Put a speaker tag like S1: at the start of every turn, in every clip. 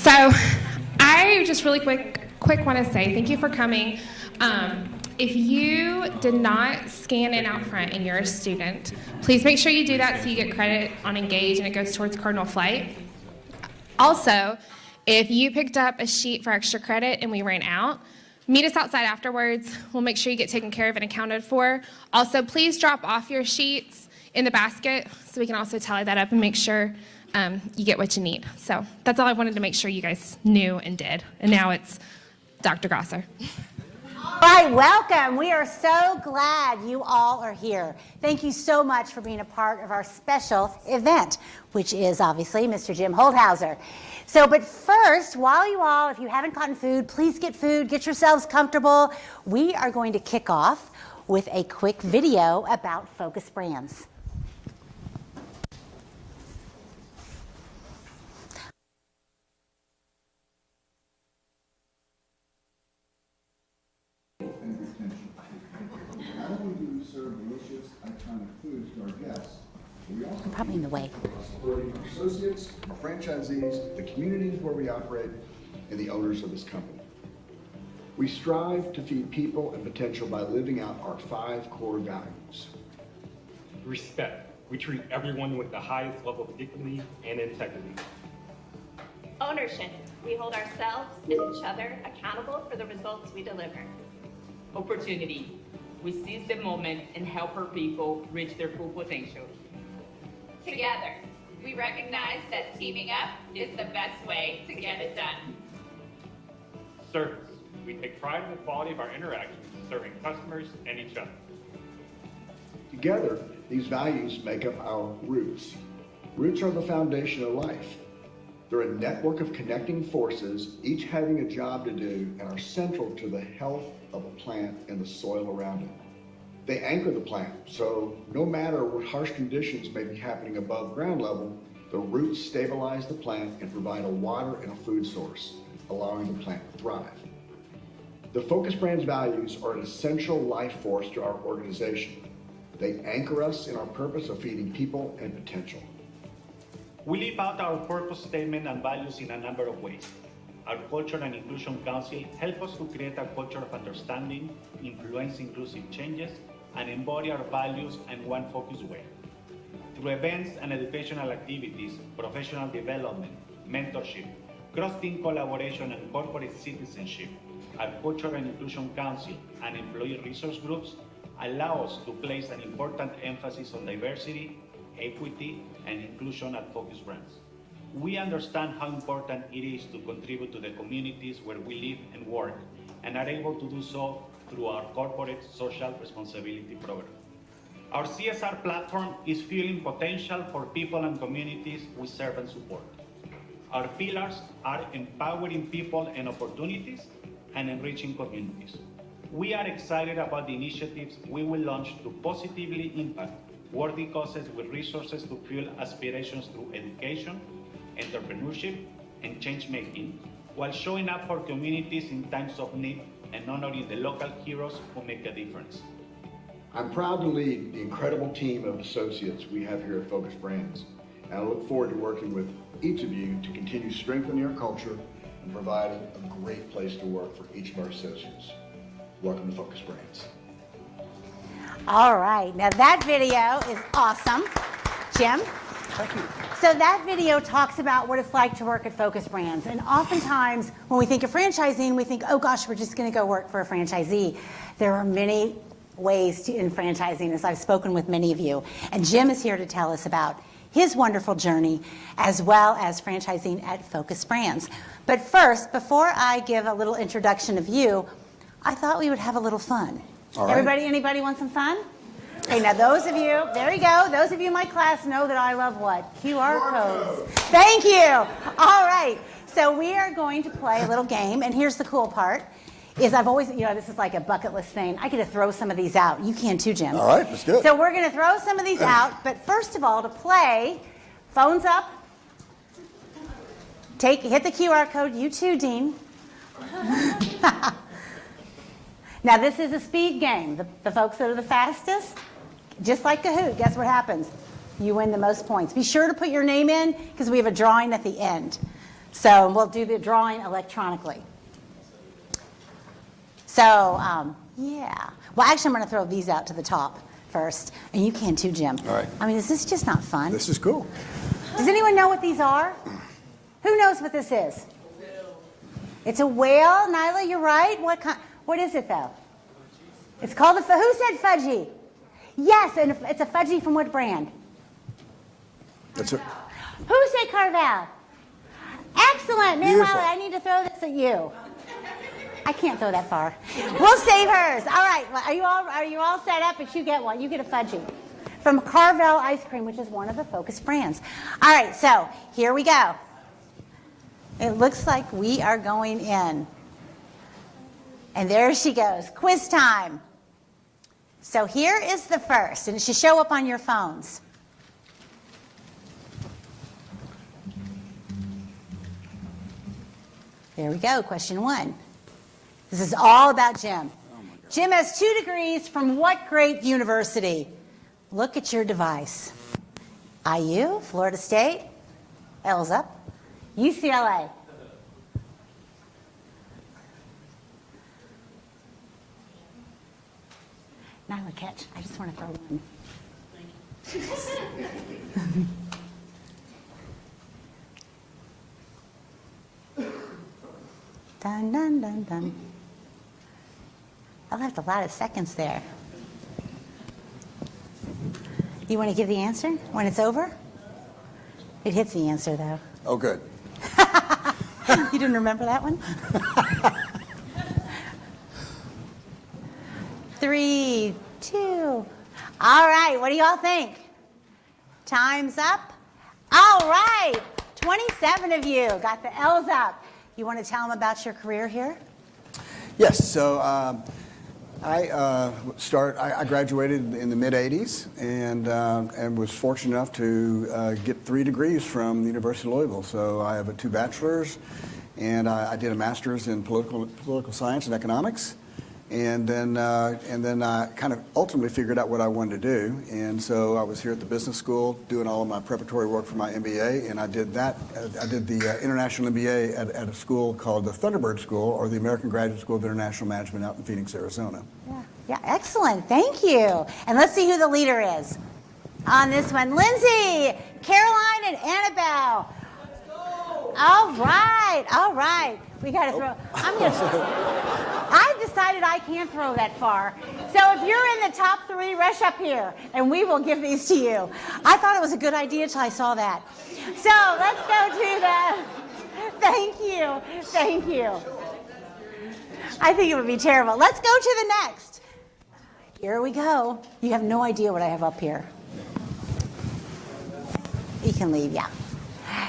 S1: So I just really quick want to say thank you for coming. If you did not scan in out front and you're a student, please make sure you do that so you get credit on Engage and it goes towards Cardinal Flight. Also, if you picked up a sheet for extra credit and we ran out, meet us outside afterwards. We'll make sure you get taken care of and accounted for. Also, please drop off your sheets in the basket so we can also tally that up and make sure you get what you need. So that's all I wanted to make sure you guys knew and did. And now it's Dr. Gosser.
S2: All right, welcome. We are so glad you all are here. Thank you so much for being a part of our special event, which is obviously Mr. Jim Holthouser. So, but first, while you all, if you haven't gotten food, please get food, get yourselves comfortable. We are going to kick off with a quick video about Focus Brands.
S3: Not only do we serve delicious, iconic foods to our guests, but we also
S2: Probably in the way.
S3: supporting our associates, our franchisees, the communities where we operate, and the owners of this company. We strive to feed people and potential by living out our 5 core values.
S4: Respect. We treat everyone with the highest level of dignity and integrity.
S5: Ownership. We hold ourselves and each other accountable for the results we deliver.
S6: Opportunity. We seize the moment and help our people reach their full potential.
S5: Together, we recognize that teaming up is the best way to get it done.
S4: Service. We take pride in the quality of our interactions, serving customers and each other.
S3: Together, these values make up our roots. Roots are the foundation of life. They're a network of connecting forces, each having a job to do, and are central to the health of a plant and the soil around it. They anchor the plant, so no matter what harsh conditions may be happening above ground level, the roots stabilize the plant and provide a water and a food source, allowing the plant to thrive. The Focus Brands values are an essential life force to our organization. They anchor us in our purpose of feeding people and potential.
S7: We live out our purpose statement and values in a number of ways. Our Culture and Inclusion Council helps us to create a culture of understanding, influence inclusive changes, and embody our values in one focused way. Through events and educational activities, professional development, mentorship, cross-team collaboration, and corporate citizenship, our Culture and Inclusion Council and employee resource groups allow us to place an important emphasis on diversity, equity, and inclusion at Focus Brands. We understand how important it is to contribute to the communities where we live and work, and are able to do so through our corporate social responsibility program. Our CSR platform is fueling potential for people and communities we serve and support. Our pillars are empowering people and opportunities and enriching communities. We are excited about the initiatives we will launch to positively impact worthy causes with resources to fuel aspirations through education, entrepreneurship, and change-making, while showing up for communities in times of need and honoring the local heroes who make a difference.
S3: I'm proud to lead the incredible team of associates we have here at Focus Brands, and I look forward to working with each of you to continue strengthening our culture and providing a great place to work for each of our associates. Welcome to Focus Brands.
S2: All right, now that video is awesome. Jim?
S3: Thank you.
S2: So that video talks about what it's like to work at Focus Brands. And oftentimes when we think of franchising, we think, oh gosh, we're just gonna go work for a franchisee. There are many ways in franchising, as I've spoken with many of you. And Jim is here to tell us about his wonderful journey, as well as franchising at Focus Brands. But first, before I give a little introduction of you, I thought we would have a little fun.
S3: All right.
S2: Anybody want some fun? Okay, now those of you, there you go, those of you in my class know that I love what? QR codes. Thank you. All right, so we are going to play a little game, and here's the cool part, is I've always, this is like a bucket list thing. I get to throw some of these out. You can too, Jim.
S3: All right, let's do it.
S2: So we're gonna throw some of these out, but first of all, to play, phones up, hit the QR code, you too, Dean. Now this is a speed game. The folks that are the fastest, just like Kahoot, guess what happens? You win the most points. Be sure to put your name in because we have a drawing at the end. So we'll do the drawing electronically. So, yeah. Well, actually, I'm going to throw these out to the top first. And you can too, Jim.
S8: All right.
S2: I mean, is this just not fun?
S8: This is cool.
S2: Does anyone know what these are? Who knows what this is? It's a whale. Nyla, you're right. What is it, though? It's called who said fudgy? Yes, and it's a fudgy from what brand?
S8: That's it.
S2: Who said Carvel? Excellent. Man,
S8: Beautiful.
S2: Nyla, I need to throw this at you. I can't throw that far. We'll save hers. All right. Well, are you all set up? But you get one. You get a fudgy from Carvel Ice Cream, which is one of the Focus brands. All right. So here we go. It looks like we are going in. And there she goes. Quiz time. So here is the first, and it should show up on your phones. There we go. Question 1. This is all about Jim. Jim has 2 degrees from what great university? Look at your device. IU, Florida State, L's up, UCLA. Nyla, catch. I just want to throw one. Dun, dun, dun, dun. I left a lot of seconds there. You want to give the answer when it's over? It hits the answer, though.
S8: Oh, good.
S2: You didn't remember that one? 3, 2. All right, what do y'all think? Time's up. All right, 27 of you got the L's up. You want to tell them about your career here?
S8: Yes. So I graduated in the mid '80s and was fortunate enough to get 3 degrees from the University of Louisville. So I have 2 bachelors, and I did a master's in political science and economics. And then I kind of ultimately figured out what I wanted to do. And so I was here at the business school doing all of my preparatory work for my MBA, and I did that. I did the international MBA at a school called the Thunderbird School, or the American Graduate School of International Management out in Phoenix, Arizona.
S2: Yeah, excellent. Thank you. And let's see who the leader is on this one. Lindsay, Caroline, and Annabelle. Let's go. All right. We got to throw. I've decided I can't throw that far. So if you're in the top 3, rush up here, and we will give these to you. I thought it was a good idea until I saw that. So let's go to the. Thank you. I think it would be terrible. Let's go to the next. Here we go. You have no idea what I have up here. You can leave, yeah.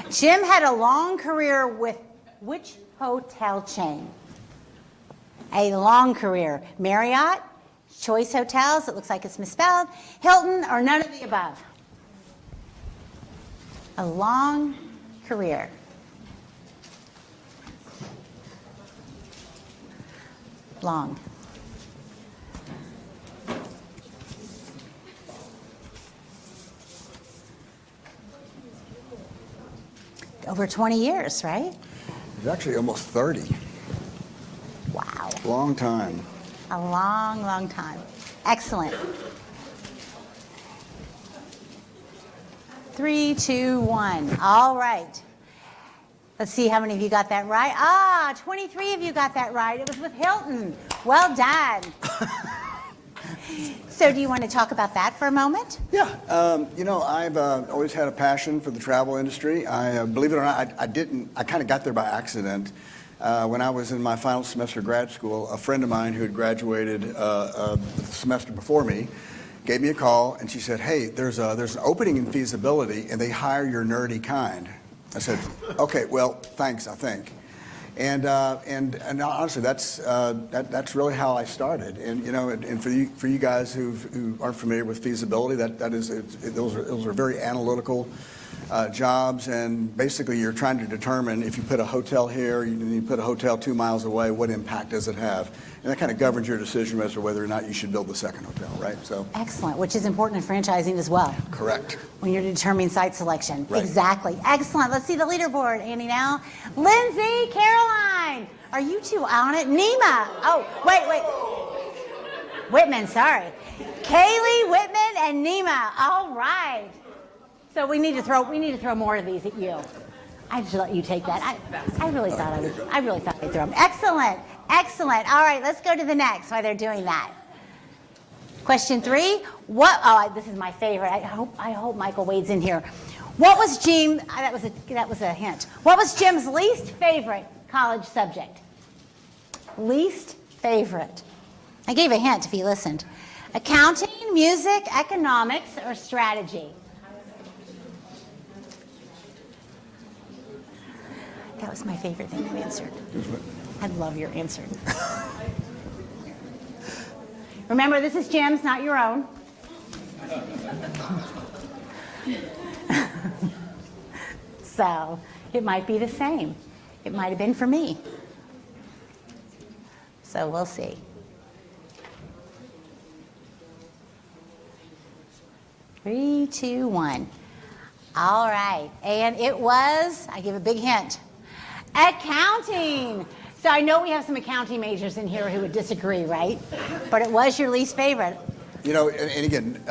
S2: Jim had a long career with which hotel chain? A long career. Marriott, Choice Hotels, it looks like it's misspelled, Hilton, or none of the above? A long career. Long. Over 20 years, right?
S8: It's actually almost 30.
S2: Wow.
S8: Long time.
S2: A long, long time. Excellent. 3, 2, 1. All right. Let's see how many of you got that right. 23 of you got that right. It was with Hilton. Well done. So do you want to talk about that for a moment?
S8: Yeah. I've always had a passion for the travel industry. Believe it or not, I kind of got there by accident. When I was in my final semester of grad school, a friend of mine who had graduated the semester before me gave me a call, and she said, "Hey, there's an opening in feasibility, and they hire your nerdy kind." I said, "Okay, well, thanks, I think." And honestly, that's really how I started. And for you guys who aren't familiar with feasibility, those are very analytical jobs, and basically you're trying to determine if you put a hotel here, you put a hotel 2 miles away, what impact does it have? And that kind of governs your decision as to whether or not you should build the second hotel, right? So
S2: Excellent, which is important in franchising as well.
S8: correct.
S2: When you're determining site selection.
S8: Right.
S2: Exactly. Excellent. Let's see the leaderboard, Andy, now. Lindsay, Caroline, are you two on it? Nima. Oh, wait. Whitman, sorry. Kaylee, Whitman, and Nima. All right. So we need to throw more of these at you. I should let you take that. I really thought I'd throw them. Excellent. Excellent. All right, let's go to the next while they're doing that. Question 3. This is my favorite. I hope Michael Wade's in here. What was Jim? That was a hint. What was Jim's least favorite college subject? Least favorite. I gave a hint if you listened. Accounting, music, economics, or strategy? That was my favorite thing you answered. I love your answer. Remember, this is Jim's, not your own. So it might be the same. It might have been for me. So we'll see. Three, two, one. All right. And it was, I give a big hint, accounting. So I know we have some accounting majors in here who would disagree, right? But it was your least favorite.
S8: You know, and again,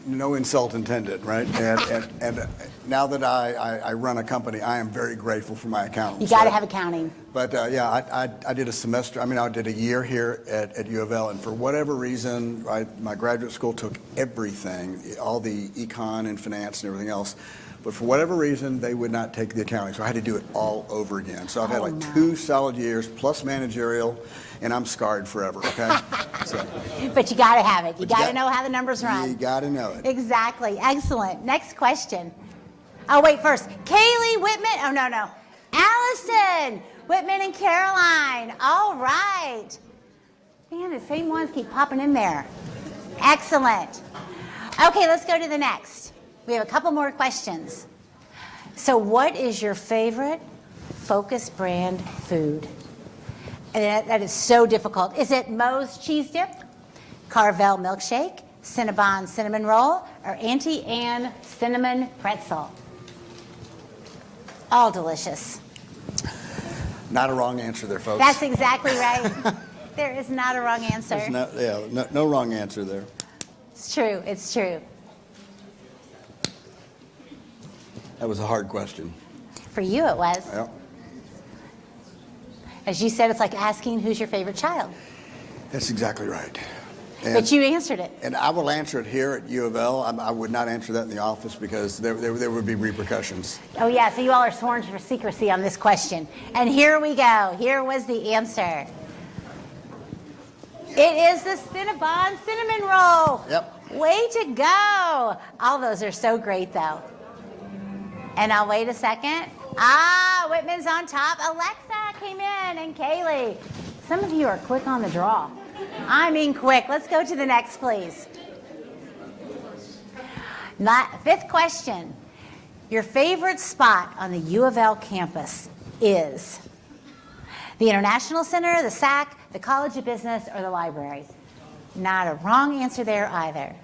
S8: no insult intended, right? And now that I run a company, I am very grateful for my accountants.
S2: You got to have accounting.
S8: But I did a semester. I did a year here at U of L, and for whatever reason, my graduate school took everything, all the econ and finance and everything else. But for whatever reason, they would not take the accounting, so I had to do it all over again. So I've had 2 solid years plus managerial, and I'm scarred forever. Okay. So.
S2: But you got to have it. You got to know how the numbers run.
S8: You got to know it.
S2: Exactly. Excellent. Next question. Oh, wait, first. Kaylee, Whitman. Oh, no. Allison, Whitman, and Caroline. All right. Man, the same ones keep popping in there. Excellent. Okay, let's go to the next. We have a couple more questions. So what is your favorite Focus brand food? And that is so difficult. Is it Moe's cheese dip, Carvel milkshake, Cinnabon cinnamon roll, or Auntie Anne cinnamon pretzel? All delicious.
S8: Not a wrong answer there, folks.
S2: That's exactly right. There is not a wrong answer.
S8: There's no wrong answer there.
S2: It's true. It's true.
S8: That was a hard question.
S2: For you, it was.
S8: Yeah.
S2: As you said, it's like asking who's your favorite child.
S8: That's exactly right.
S2: But you answered it.
S8: And I will answer it here at U of L. I would not answer that in the office because there would be repercussions.
S2: Oh, yeah, so you all are sworn for secrecy on this question. And here we go. Here was the answer. It is the Cinnabon cinnamon roll.
S8: Yep.
S2: Way to go. All those are so great, though. And I'll wait a second. Whitman's on top. Alexa came in, and Kaylee. Some of you are quick on the draw. I mean quick. Let's go to the next, please. 5th question. Your favorite spot on the U of L campus is the International Center, the SAC, the College of Business, or the library? Not a wrong answer there either.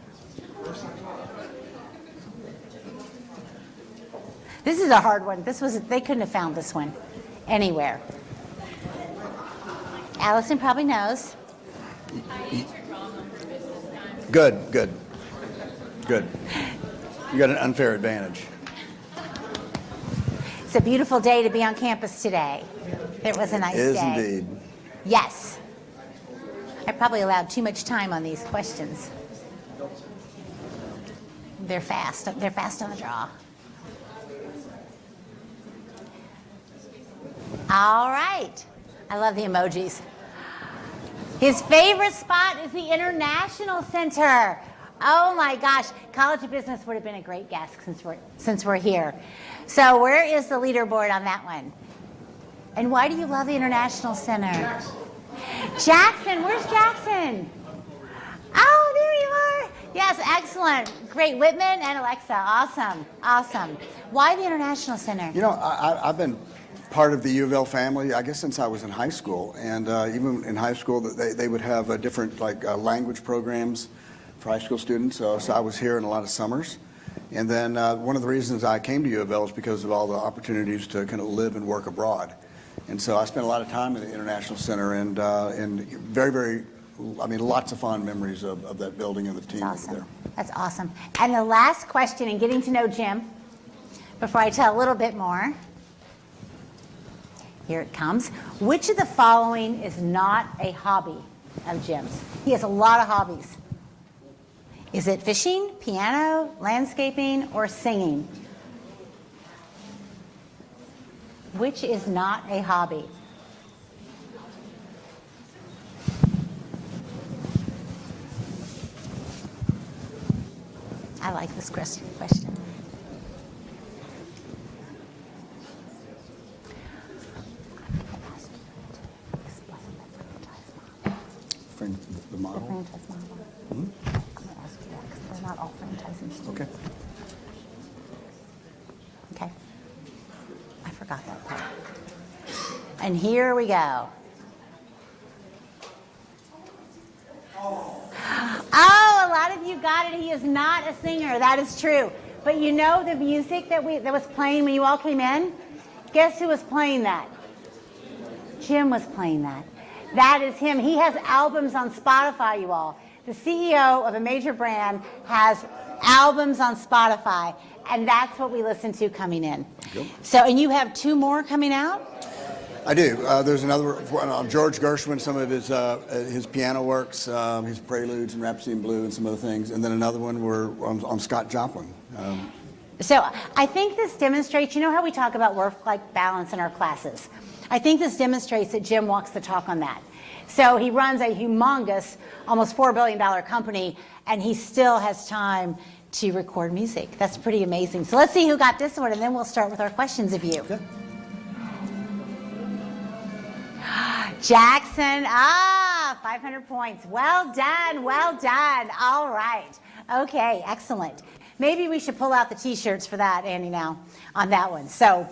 S2: This is a hard one. They couldn't have found this one anywhere. Allison probably knows.
S8: Good. You got an unfair advantage.
S2: It's a beautiful day to be on campus today. It was a nice day.
S8: It is indeed.
S2: Yes. I probably allowed too much time on these questions. They're fast. They're fast on the draw. All right. I love the emojis. His favorite spot is the International Center. Oh my gosh, College of Business would have been a great guess since we're here. So where is the leaderboard on that one? And why do you love the International Center? Jackson, where's Jackson? Oh, there you are. Yes, excellent. Great. Whitman and Alexa. Awesome. Awesome. Why the International Center?
S8: You know, I've been part of the U of L family, I guess, since I was in high school. And even in high school, they would have different language programs for high school students. So I was here in a lot of summers. And then one of the reasons I came to U of L is because of all the opportunities to kind of live and work abroad. And so I spent a lot of time in the International Center and lots of fond memories of that building and the team
S2: That's
S8: over
S2: awesome.
S8: there.
S2: That's awesome. And the last question in getting to know Jim, before I tell a little bit more, here it comes. Which of the following is not a hobby of Jim's? He has a lot of hobbies. Is it fishing, piano, landscaping, or singing? Which is not a hobby? I like this question.
S8: The model?
S2: Franchise model. I'm going to ask you that because they're not all franchising students.
S8: Okay.
S2: Okay. I forgot that part. And here we go. Oh, a lot of you got it. He is not a singer. That is true. But you know the music that was playing when you all came in? Guess who was playing that? Jim was playing that. That is him. He has albums on Spotify, you all. The CEO of a major brand has albums on Spotify, and that's what we listen to coming in.
S8: Yep.
S2: So, and you have 2 more coming out?
S8: I do. There's another one, George Gershwin, some of his piano works, his Preludes and Rhapsody in Blue and some other things. And then another one on Scott Joplin.
S2: So I think this demonstrates, you know how we talk about work-life balance in our classes? I think this demonstrates that Jim walks the talk on that. So he runs a humongous, almost $4 billion company, and he still has time to record music. That's pretty amazing. So let's see who got this one, and then we'll start with our questions of you.
S8: Okay.
S2: Jackson, 500 points. Well done, well done. All right. Okay, excellent. Maybe we should pull out the T-shirts for that, Andy, now on that one. So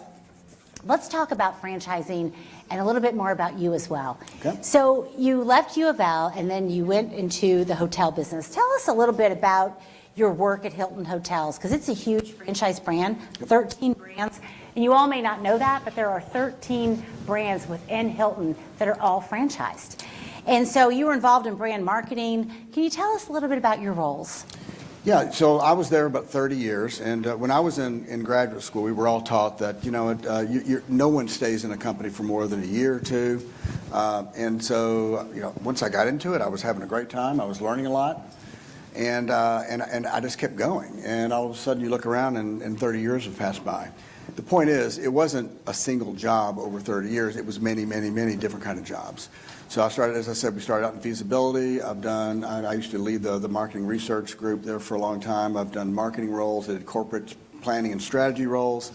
S2: let's talk about franchising and a little bit more about you as well.
S8: Okay.
S2: So you left U of L and then you went into the hotel business. Tell us a little bit about your work at Hilton Hotels, because it's a huge franchise brand, 13 brands. And you all may not know that, but there are 13 brands within Hilton that are all franchised. And so you were involved in brand marketing. Can you tell us a little bit about your roles?
S8: Yeah, so I was there about 30 years, and when I was in graduate school, we were all taught that, no one stays in a company for more than a year or two. And so, once I got into it, I was having a great time. I was learning a lot, and I just kept going. And all of a sudden, you look around, and 30 years have passed by. The point is, it wasn't a single job over 30 years. It was many, many, many different kind of jobs. So I started, as I said, we started out in feasibility. I used to lead the marketing research group there for a long time. I've done marketing roles, I did corporate planning and strategy roles.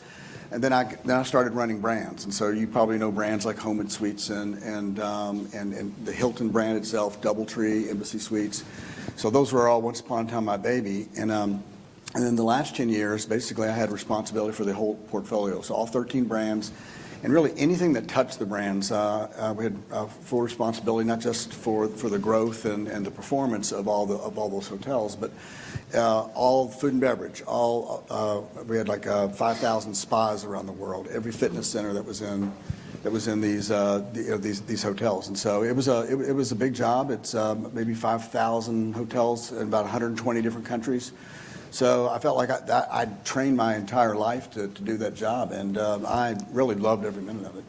S8: And then I started running brands. And so you probably know brands like Home and Suites and the Hilton brand itself, DoubleTree, Embassy Suites. So those were all once upon a time my baby. And then the last 10 years, basically I had responsibility for the whole portfolio. So all 13 brands. And really anything that touched the brands, we had full responsibility, not just for the growth and the performance of all those hotels, but all food and beverage. We had like 5,000 spas around the world. Every fitness center that was in these hotels, and so it was a big job. It's maybe 5,000 hotels in about 120 different countries. So I felt like I'd trained my entire life to do that job, and I really loved every minute of it.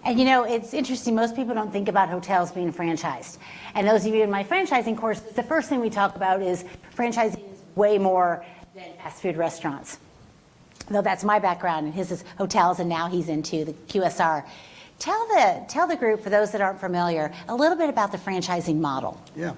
S2: And it's interesting, most people don't think about hotels being franchised. And those of you in my franchising course, the first thing we talk about is franchising is way more than fast food restaurants. Though that's my background, and his is hotels, and now he's into the QSR. Tell the group, for those that aren't familiar, a little bit about the franchising model.
S8: Yeah.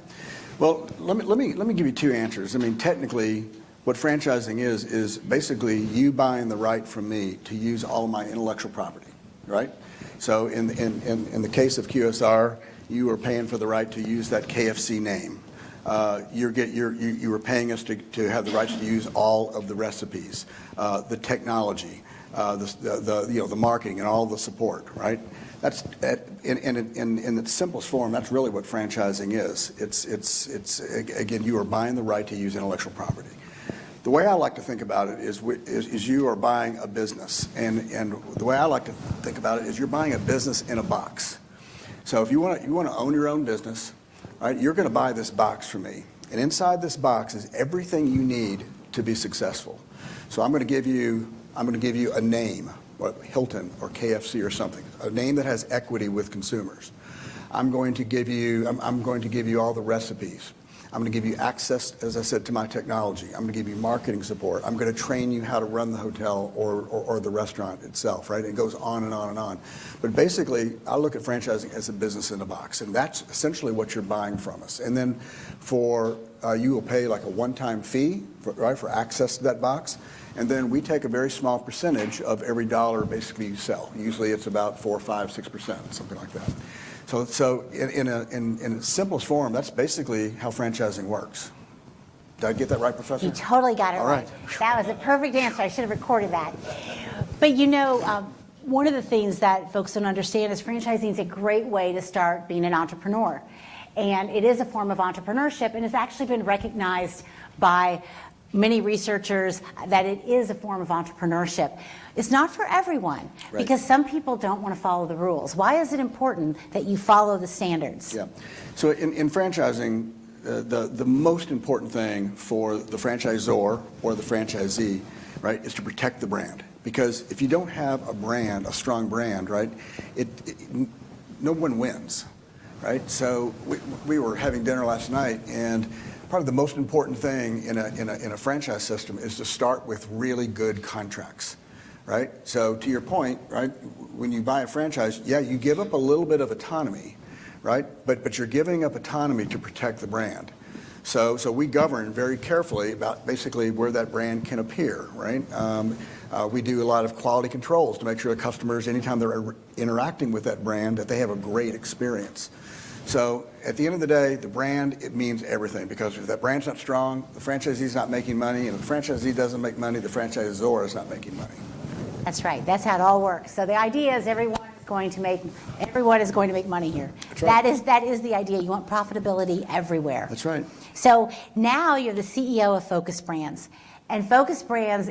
S8: Well, let me give you 2 answers. I mean, technically, what franchising is basically you buying the right from me to use all of my intellectual property, right? So in the case of QSR, you are paying for the right to use that KFC name. you were paying us to have the rights to use all of the recipes, the technology, the marketing and all the support, right? That's in its simplest form. That's really what franchising is. It's again, you are buying the right to use intellectual property. The way I like to think about it is you are buying a business, and the way I like to think about it is you're buying a business in a box. So if you want to own your own business, right, you're going to buy this box from me, and inside this box is everything you need to be successful. So I'm going to give you a name, Hilton or KFC or something, a name that has equity with consumers. I'm going to give you all the recipes. I'm going to give you access, as I said, to my technology. I'm going to give you marketing support. I'm going to train you how to run the hotel or the restaurant itself, right? It goes on and on and on. But basically, I look at franchising as a business in a box, and that's essentially what you're buying from us. And then you will pay like a one-time fee, for access to that box. And then we take a very small percentage of every dollar basically you sell. Usually it's about 4, 5, 6%, something like that. So in its simplest form, that's basically how franchising works. Did I get that right, Professor?
S2: You totally got it
S8: All right.
S2: That was a perfect answer. I should have recorded that. But one of the things that folks don't understand is franchising is a great way to start being an entrepreneur. And it is a form of entrepreneurship, and it's actually been recognized by many researchers that it is a form of entrepreneurship. It's not for everyone,
S8: right,
S2: because some people don't want to follow the rules. Why is it important that you follow the standards?
S8: Yeah. So in franchising, the most important thing for the franchisor or the franchisee, right, is to protect the brand. Because if you don't have a brand, a strong brand, right, no one wins, right? So we were having dinner last night, and probably the most important thing in a franchise system is to start with really good contracts, right? So to your point, right, when you buy a franchise, yeah, you give up a little bit of autonomy, right? But you're giving up autonomy to protect the brand. So we govern very carefully about basically where that brand can appear, right? We do a lot of quality controls to make sure the customers, anytime they're interacting with that brand, that they have a great experience. So at the end of the day, the brand, it means everything, because if that brand's not strong, the franchisee's not making money, and if the franchisee doesn't make money, the franchisor is not making money.
S2: That's right. That's how it all works. So the idea is everyone is going to make money here.
S8: That's right.
S2: That is the idea. You want profitability everywhere.
S8: That's right.
S2: So now you're the CEO of Focus Brands. And Focus Brands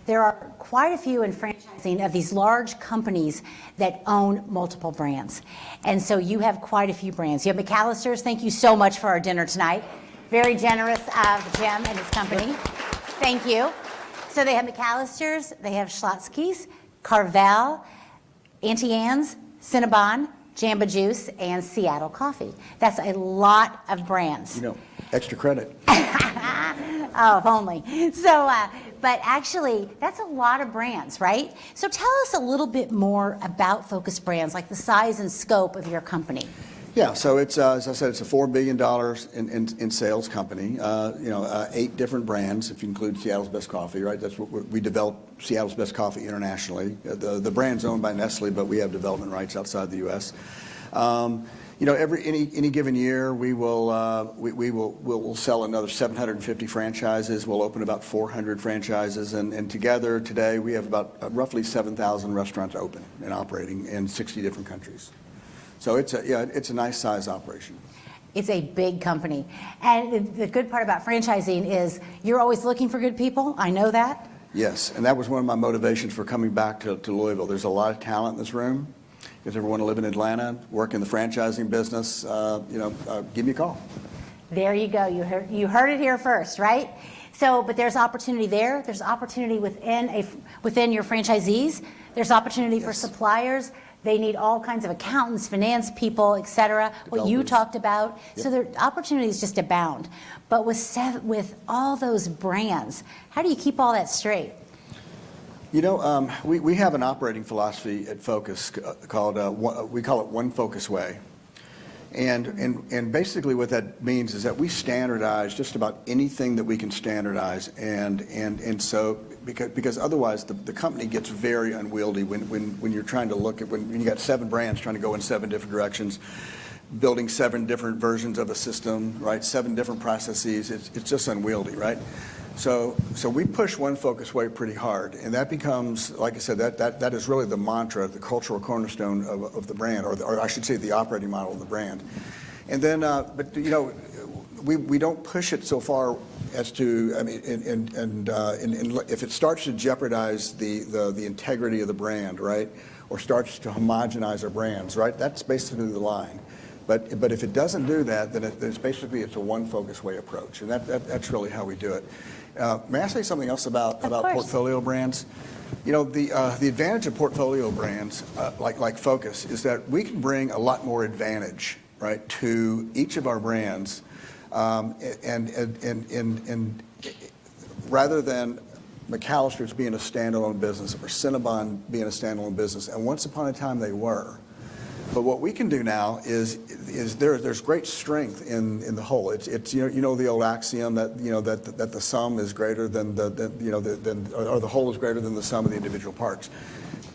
S2: there are quite a few in franchising of these large companies that own multiple brands. And so you have quite a few brands. You have McAllister's. Thank you so much for our dinner tonight. Very generous of Jim and his company. Thank you. So they have McAllister's, they have Schlotzsky's, Carvel, Auntie Anne's, Cinnabon, Jamba Juice, and Seattle Coffee. That's a lot of brands.
S8: Extra credit.
S2: Oh, if only. So, but actually, that's a lot of brands, right? So tell us a little bit more about Focus Brands, like the size and scope of your company.
S8: Yeah, so it's, as I said, it's a $4 billion in sales company. 8 different brands, if you include Seattle's Best Coffee, right? That's what we developed Seattle's Best Coffee internationally. The brand's owned by Nestle, but we have development rights outside the U.S. Any given year, we'll sell another 750 franchises. We'll open about 400 franchises, and together today we have about roughly 7,000 restaurants open and operating in 60 different countries. So it's a nice size operation.
S2: It's a big company. And the good part about franchising is you're always looking for good people. I know that.
S8: Yes, and that was one of my motivations for coming back to Louisville. There's a lot of talent in this room. If you ever want to live in Atlanta, work in the franchising business, give me a call.
S2: There you go. You heard it here first, right? So, but there's opportunity there. There's opportunity within your franchisees. There's opportunity for suppliers. They need all kinds of accountants, finance people, et cetera, what you talked about. Yep. So the opportunities just abound. But with all those brands, how do you keep all that straight?
S8: We have an operating philosophy at Focus called, we call it One Focus Way. And basically what that means is that we standardize just about anything that we can standardize. And so, because otherwise the company gets very unwieldy when you're trying to look at, when you got 7 brands trying to go in 7 different directions. building 7 different versions of a system, right? 7 different processes. It's just unwieldy, right? So we push one focus way pretty hard, and that becomes, like I said, that is really the mantra, the cultural cornerstone of the brand, or I should say the operating model of the brand. And then, but you know, we don't push it so far as to, I mean, if it starts to jeopardize the integrity of the brand, right, or starts to homogenize our brands, right, that's basically the line. But if it doesn't do that, then it's a one focus way approach, and that's really how we do it. May I say something else about portfolio brands? You know, the advantage of portfolio brands like Focus is that we can bring a lot more advantage, right, to each of our brands, and rather than McAllister's being a standalone business or Cinnabon being a standalone business, and once upon a time they were. But what we can do now is there's great strength in the whole. It's you know the old axiom that that the sum is greater than or the whole is greater than the sum of the individual parts.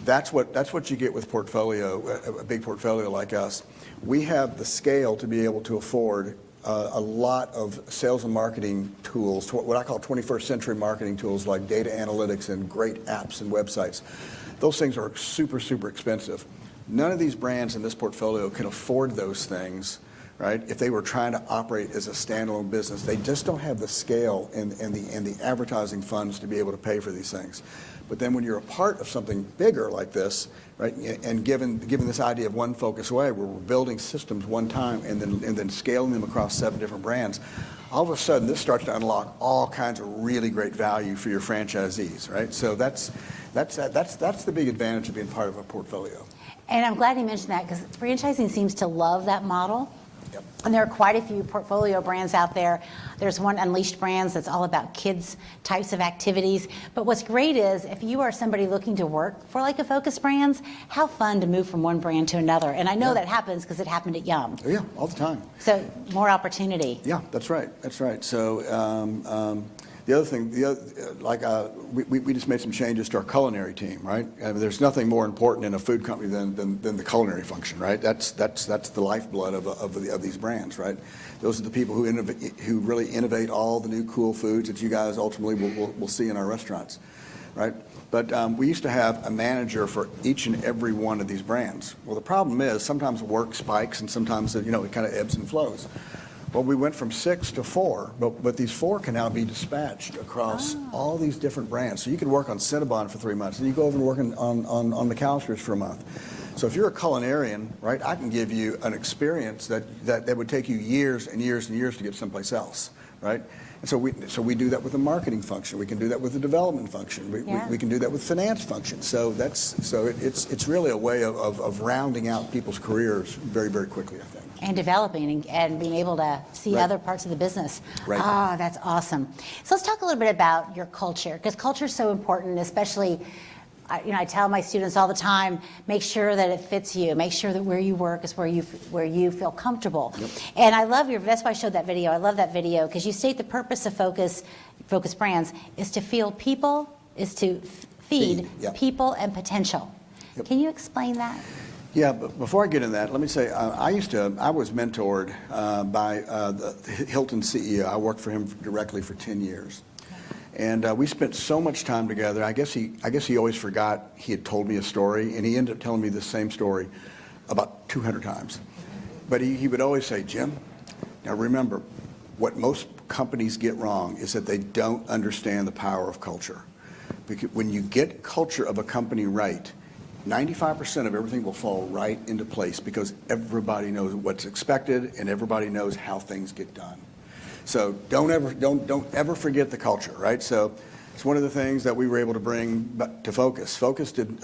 S8: That's what you get with a big portfolio like us. We have the scale to be able to afford a lot of sales and marketing tools, what I call 21st century marketing tools like data analytics and great apps and websites. Those things are super, super expensive. None of these brands in this portfolio can afford those things, right? If they were trying to operate as a standalone business, they just don't have the scale and the advertising funds to be able to pay for these things. But then when you're a part of something bigger like this, right, and given this idea of one focus way, where we're building systems one time and then scaling them across 7 different brands, all of a sudden this starts to unlock all kinds of really great value for your franchisees, right? So that's the big advantage of being part of a portfolio.
S2: And I'm glad you mentioned that because franchising seems to love that model.
S8: Yep.
S2: And there are quite a few portfolio brands out there. There's one, Unleashed Brands, that's all about kids types of activities. But what's great is if you are somebody looking to work for like a Focus Brands, how fun to move from one brand to another. And I know that happens because it happened at Yum.
S8: Yeah, all the time.
S2: So more opportunity.
S8: Yeah, that's right. That's right. So the other thing, we just made some changes to our culinary team, right? I mean, there's nothing more important in a food company than the culinary function, right? That's the lifeblood of these brands, right? Those are the people who really innovate all the new cool foods that you guys ultimately will see in our restaurants, right? But we used to have a manager for each and every one of these brands. Well, the problem is sometimes work spikes and sometimes it kind of ebbs and flows. Well, we went from 6 to 4, but these 4 can now be dispatched across all these different brands. So you can work on Cinnabon for 3 months, and you go over and work on McAllister's for a month. So if you're a culinarian, right, I can give you an experience that would take you years and years and years to get someplace else, right? And so we do that with the marketing function. We can do that with the development function. We can do that with finance function. So it's really a way of rounding out people's careers very, very quickly, I think.
S2: And developing and being able to see other parts of the business.
S8: Right.
S2: Ah, that's awesome. So let's talk a little bit about your culture, because culture is so important, especially, I tell my students all the time, make sure that it fits you. Make sure that where you work is where you feel comfortable. Yep. And I love that's why I showed that video. I love that video because you state the purpose of Focus Brands is to feed people and potential. Yep. Can you explain that?
S8: Yeah, but before I get into that, let me say I was mentored by the Hilton CEO. I worked for him directly for 10 years. And we spent so much time together. I guess he always forgot he had told me a story, and he ended up telling me the same story about 200 times. But he would always say, Jim, now remember, what most companies get wrong is that they don't understand the power of culture. Because when you get culture of a company right, 95% of everything will fall right into place because everybody knows what's expected and everybody knows how things get done. So don't ever forget the culture, right? So it's one of the things that we were able to bring to Focus. Focus did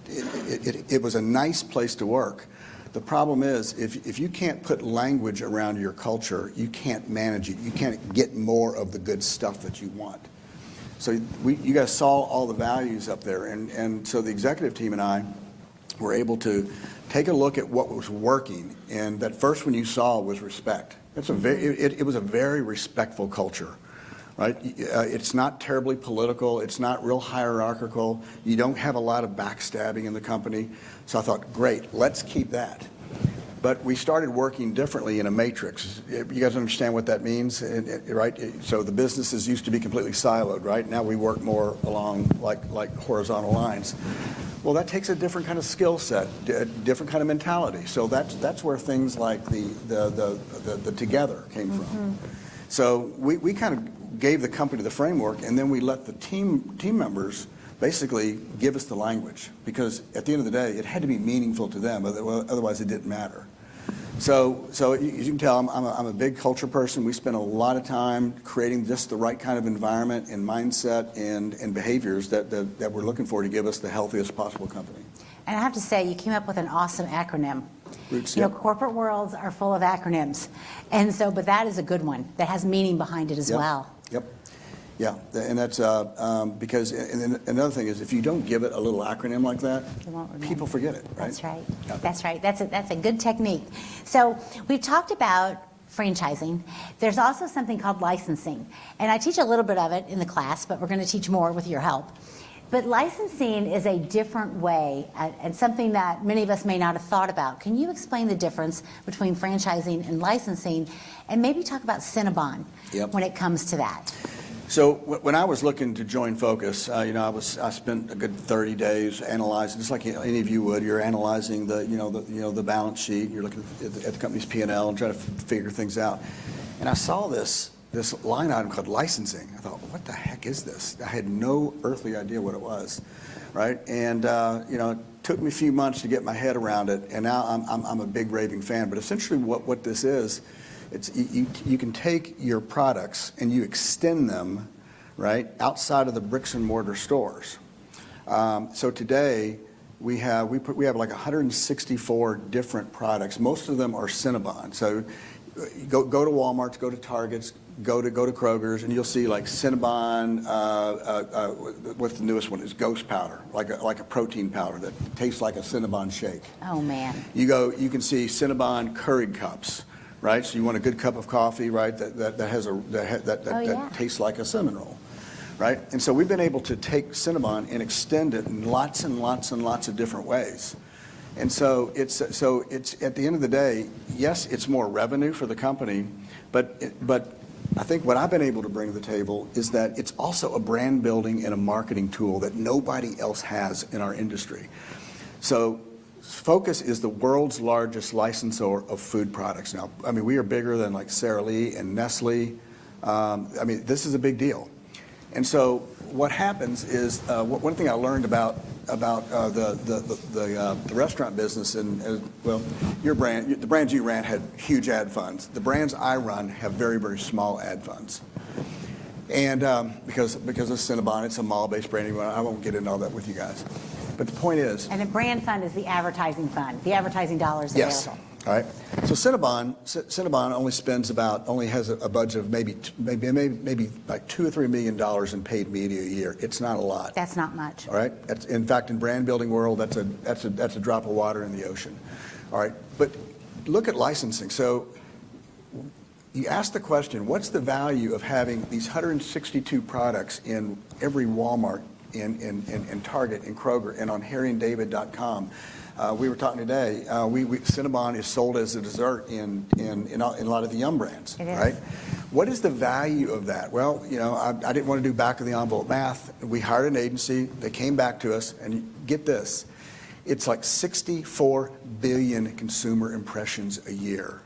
S8: it was a nice place to work. The problem is if you can't put language around your culture, you can't manage it. You can't get more of the good stuff that you want. So you guys saw all the values up there, and so the executive team and I were able to take a look at what was working, and that first one you saw was respect. It was a very respectful culture, right? It's not terribly political. It's not real hierarchical. You don't have a lot of backstabbing in the company. So I thought, great, let's keep that. But we started working differently in a matrix. You guys understand what that means, right? So the businesses used to be completely siloed, right? Now we work more along like horizontal lines. Well, that takes a different kind of skill set, a different kind of mentality. So that's where things like the together came from. So we kind of gave the company the framework, and then we let the team members basically give us the language, because at the end of the day, it had to be meaningful to them, otherwise it didn't matter. So as you can tell, I'm a big culture person. We spend a lot of time creating just the right kind of environment and mindset and behaviors that we're looking for to give us the healthiest possible company.
S2: And I have to say, you came up with an awesome acronym.
S8: Roots,
S2: You know,
S8: yep.
S2: corporate worlds are full of acronyms. And so, but that is a good one that has meaning behind it as
S8: Yep.
S2: well.
S8: Yep. Yeah, and that's because, and then another thing is, if you don't give it a little acronym like that,
S2: won't remember.
S8: people forget it, right?
S2: That's right.
S8: Yeah.
S2: That's right. That's a good technique. So we've talked about franchising. There's also something called licensing. And I teach a little bit of it in the class, but we're going to teach more with your help. But licensing is a different way and something that many of us may not have thought about. Can you explain the difference between franchising and licensing, and maybe talk about Cinnabon
S8: Yep.
S2: when it comes to that?
S8: So when I was looking to join Focus, I spent a good 30 days analyzing, just like any of you would. You're analyzing the balance sheet. You're looking at the company's P&L and trying to figure things out. And I saw this line item called licensing. I thought, what the heck is this? I had no earthly idea what it was, right? And it took me a few months to get my head around it. And now I'm a big raving fan. But essentially, what this is. You can take your products and you extend them, right, outside of the bricks and mortar stores. So today we have like 164 different products. Most of them are Cinnabon. So go to Walmart's, go to Target's, go to Kroger's, and you'll see like Cinnabon. What's the newest one? Is Ghost powder, like a protein powder that tastes like a Cinnabon shake.
S2: Oh man.
S8: You can see Cinnabon Keurig cups. Right, so you want a good cup of coffee, right? That tastes like a cinnamon roll, right? And so we've been able to take Cinnabon and extend it in lots and lots and lots of different ways. And so it's at the end of the day, yes, it's more revenue for the company, but I think what I've been able to bring to the table is that it's also a brand building and a marketing tool that nobody else has in our industry. So Focus is the world's largest licensor of food products. Now, I mean, we are bigger than like Sara Lee and Nestle. This is a big deal. And so what happens is, one thing I learned about the restaurant business, your brand, the brands you ran had huge ad funds. The brands I run have very, very small ad funds. And because of Cinnabon, it's a mall-based branding. I won't get into all that with you guys. But the point is...
S2: And the brand fund is the advertising fund, the advertising dollars available.
S8: Yes. All right. So Cinnabon only has a budget of maybe like $2 or $3 million in paid media a year. It's not a lot.
S2: That's not much.
S8: All right. In fact, in brand building world, that's a drop of water in the ocean. All right. But look at licensing. So you ask the question, what's the value of having these 162 products in every Walmart, in Target, in Kroger, and on harryanddavid.com? We were talking today, Cinnabon is sold as a dessert in a lot of the Yum brands, right? What is the value of that? Well, I didn't want to do back of the envelope math. We hired an agency. They came back to us, and get this, it's like 64 billion consumer impressions a year,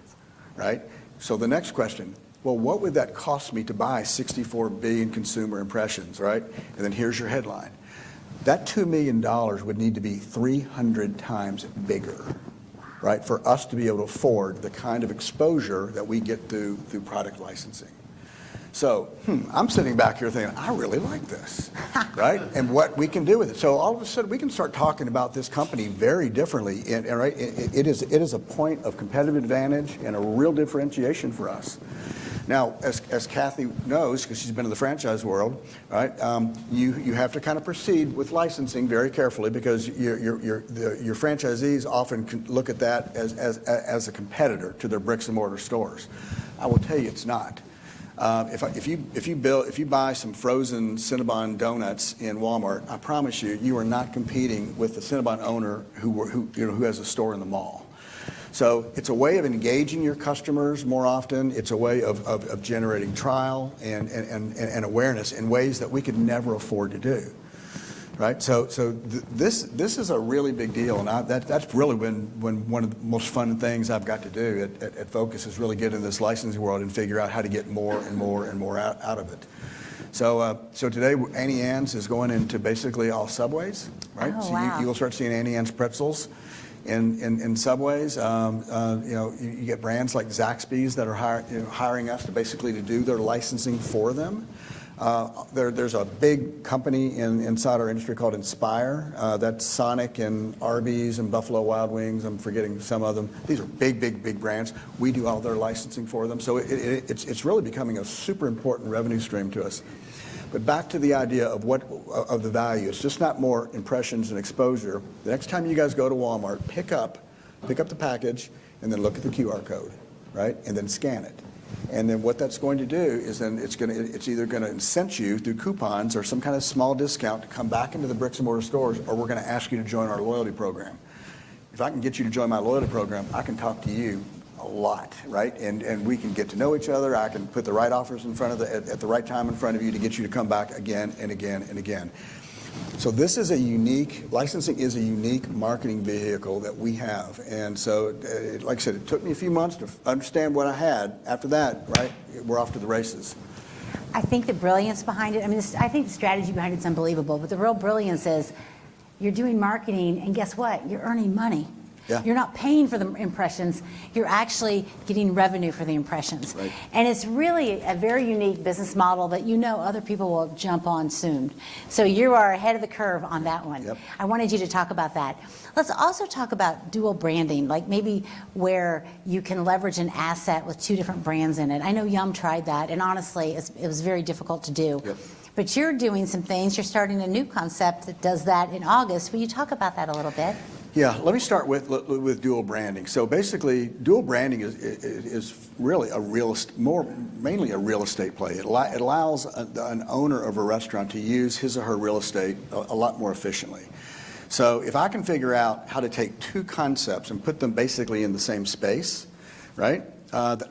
S8: right? So the next question, well, what would that cost me to buy 64 billion consumer impressions, right? And then here's your headline. That $2 million would need to be 300 times bigger, right, for us to be able to afford the kind of exposure that we get through product licensing. So I'm sitting back here thinking, I really like this, right, and what we can do with it. So all of a sudden, we can start talking about this company very differently, and right, it is a point of competitive advantage and a real differentiation for us. Now, as Kathy knows, because she's been in the franchise world, right? You have to kind of proceed with licensing very carefully, because your franchisees often look at that as a competitor to their bricks and mortar stores. I will tell you, it's not. If you buy some frozen Cinnabon donuts in Walmart, I promise you, you are not competing with the Cinnabon owner who has a store in the mall. So it's a way of engaging your customers more often. It's a way of generating trial and awareness in ways that we could never afford to do. Right, this is a really big deal, and that's really been one of the most fun things I've got to do at Focus is really get in this licensing world and figure out how to get more and more and more out of it. So today Auntie Anne's is going into basically all Subways, right?
S2: Oh,
S8: so
S2: wow.
S8: you'll start seeing Auntie Anne's pretzels in Subways. You get brands like Zaxby's that are hiring us to do their licensing for them. There's a big company inside our industry called Inspire. That's Sonic and Arby's and Buffalo Wild Wings. I'm forgetting some of them. These are big brands. We do all their licensing for them. So it's really becoming a super important revenue stream to us. But back to the idea of the value. It's just not more impressions and exposure. The next time you guys go to Walmart, pick up the package and then look at the QR code, right? And then scan it. And then what that's going to do is then it's either going to incent you through coupons or some kind of small discount to come back into the bricks and mortar stores, or we're going to ask you to join our loyalty program. If I can get you to join my loyalty program, I can talk to you a lot, right? And we can get to know each other. I can put the right offers in front of at the right time in front of you to get you to come back again and again and again. So licensing is a unique marketing vehicle that we have. And so, like I said, it took me a few months to understand what I had. After that, right, we're off to the races.
S2: I think the brilliance behind it, I think the strategy behind it's unbelievable, but the real brilliance is you're doing marketing, and guess what? You're earning money.
S8: Yeah.
S2: You're not paying for the impressions, you're actually getting revenue for the impressions.
S8: Right.
S2: And it's really a very unique business model that other people will jump on soon. So you are ahead of the curve on that one.
S8: Yep.
S2: I wanted you to talk about that. Let's also talk about dual branding, like maybe where you can leverage an asset with two different brands in it. I know Yum tried that, and honestly, it was very difficult to do.
S8: Yep.
S2: But you're doing some things. You're starting a new concept that does that in August. Will you talk about that a little bit?
S8: Yeah, let me start with dual branding. So basically, dual branding is really mainly a real estate play. It allows an owner of a restaurant to use his or her real estate a lot more efficiently. So if I can figure out how to take two concepts and put them basically in the same space, right?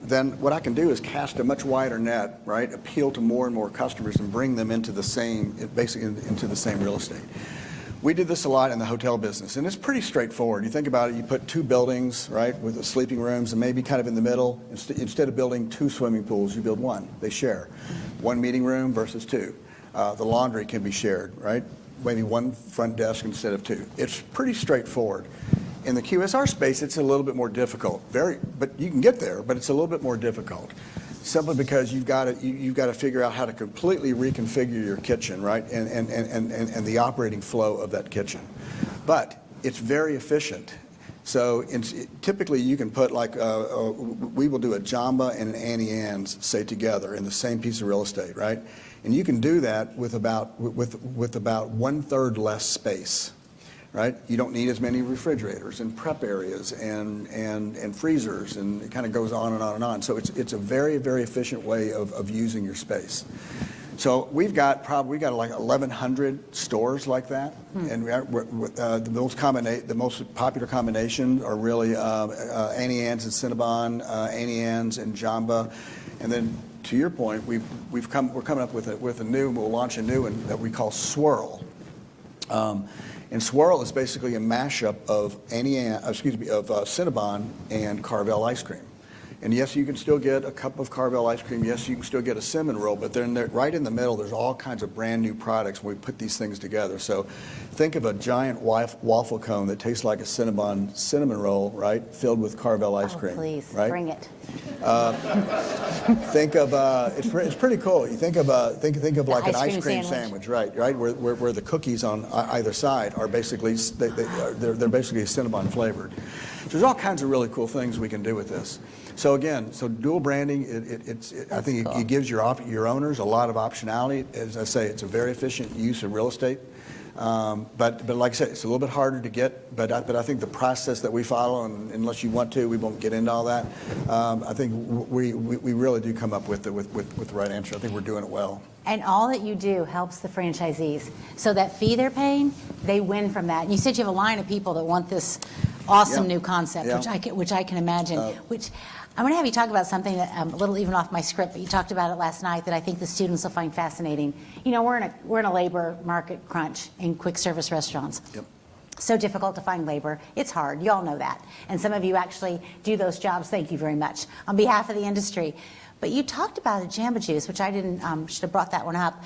S8: Then what I can do is cast a much wider net, right? Appeal to more and more customers and bring them into the same real estate. We did this a lot in the hotel business, and it's pretty straightforward. You think about it, you put two buildings, right, with the sleeping rooms and maybe kind of in the middle. Instead of building two swimming pools, you build one. They share. One meeting room versus two. The laundry can be shared, right? Maybe one front desk instead of two. It's pretty straightforward. In the QSR space, it's a little bit more difficult. But you can get there, but it's a little bit more difficult. Simply because you've got to figure out how to completely reconfigure your kitchen, right, and the operating flow of that kitchen. But it's very efficient. So typically you can put we will do a Jamba and an Auntie Anne's, say, together in the same piece of real estate, right? And you can do that with about 1/3 less space. Right? You don't need as many refrigerators and prep areas and freezers, and it kind of goes on and on and on. So it's a very, very efficient way of using your space. So we've got like 1,100 stores like that, and the most popular combinations are really Auntie Anne's and Cinnabon, Auntie Anne's and Jamba, and then to your point, we're coming up with we'll launch a new one that we call Swirl. And Swirl is basically a mashup of Cinnabon and Carvel ice cream. And yes, you can still get a cup of Carvel ice cream. Yes, you can still get a cinnamon roll. But then right in the middle, there's all kinds of brand new products when we put these things together. So think of a giant waffle cone that tastes like a cinnamon roll, right, filled with Carvel ice cream.
S2: Please,
S8: right?
S2: bring it.
S8: Think of it's pretty cool. You think of like an ice cream
S2: sandwich.
S8: sandwich, right? Where the cookies on either side are basically they're basically Cinnabon flavored. So there's all kinds of really cool things we can do with this. So again, dual branding, I think it gives your owners a lot of optionality. As I say, it's a very efficient use of real estate. But like I said, it's a little bit harder to get. But I think the process that we follow, and unless you want to, we won't get into all that. I think we really do come up with the right answer. I think we're doing it well.
S2: And all that you do helps the franchisees. So that fee they're paying, they win from that. And you said you have a line of people that want this awesome
S8: Yeah.
S2: new concept,
S8: Yeah.
S2: which I can imagine. Which I'm going to have you talk about something that a little even off my script, but you talked about it last night that I think the students will find fascinating. You know, we're in a labor market crunch in quick service restaurants.
S8: Yep.
S2: So difficult to find labor. It's hard. You all know that. And some of you actually do those jobs. Thank you very much on behalf of the industry. But you talked about a Jamba Juice, which I didn't, should have brought that one up.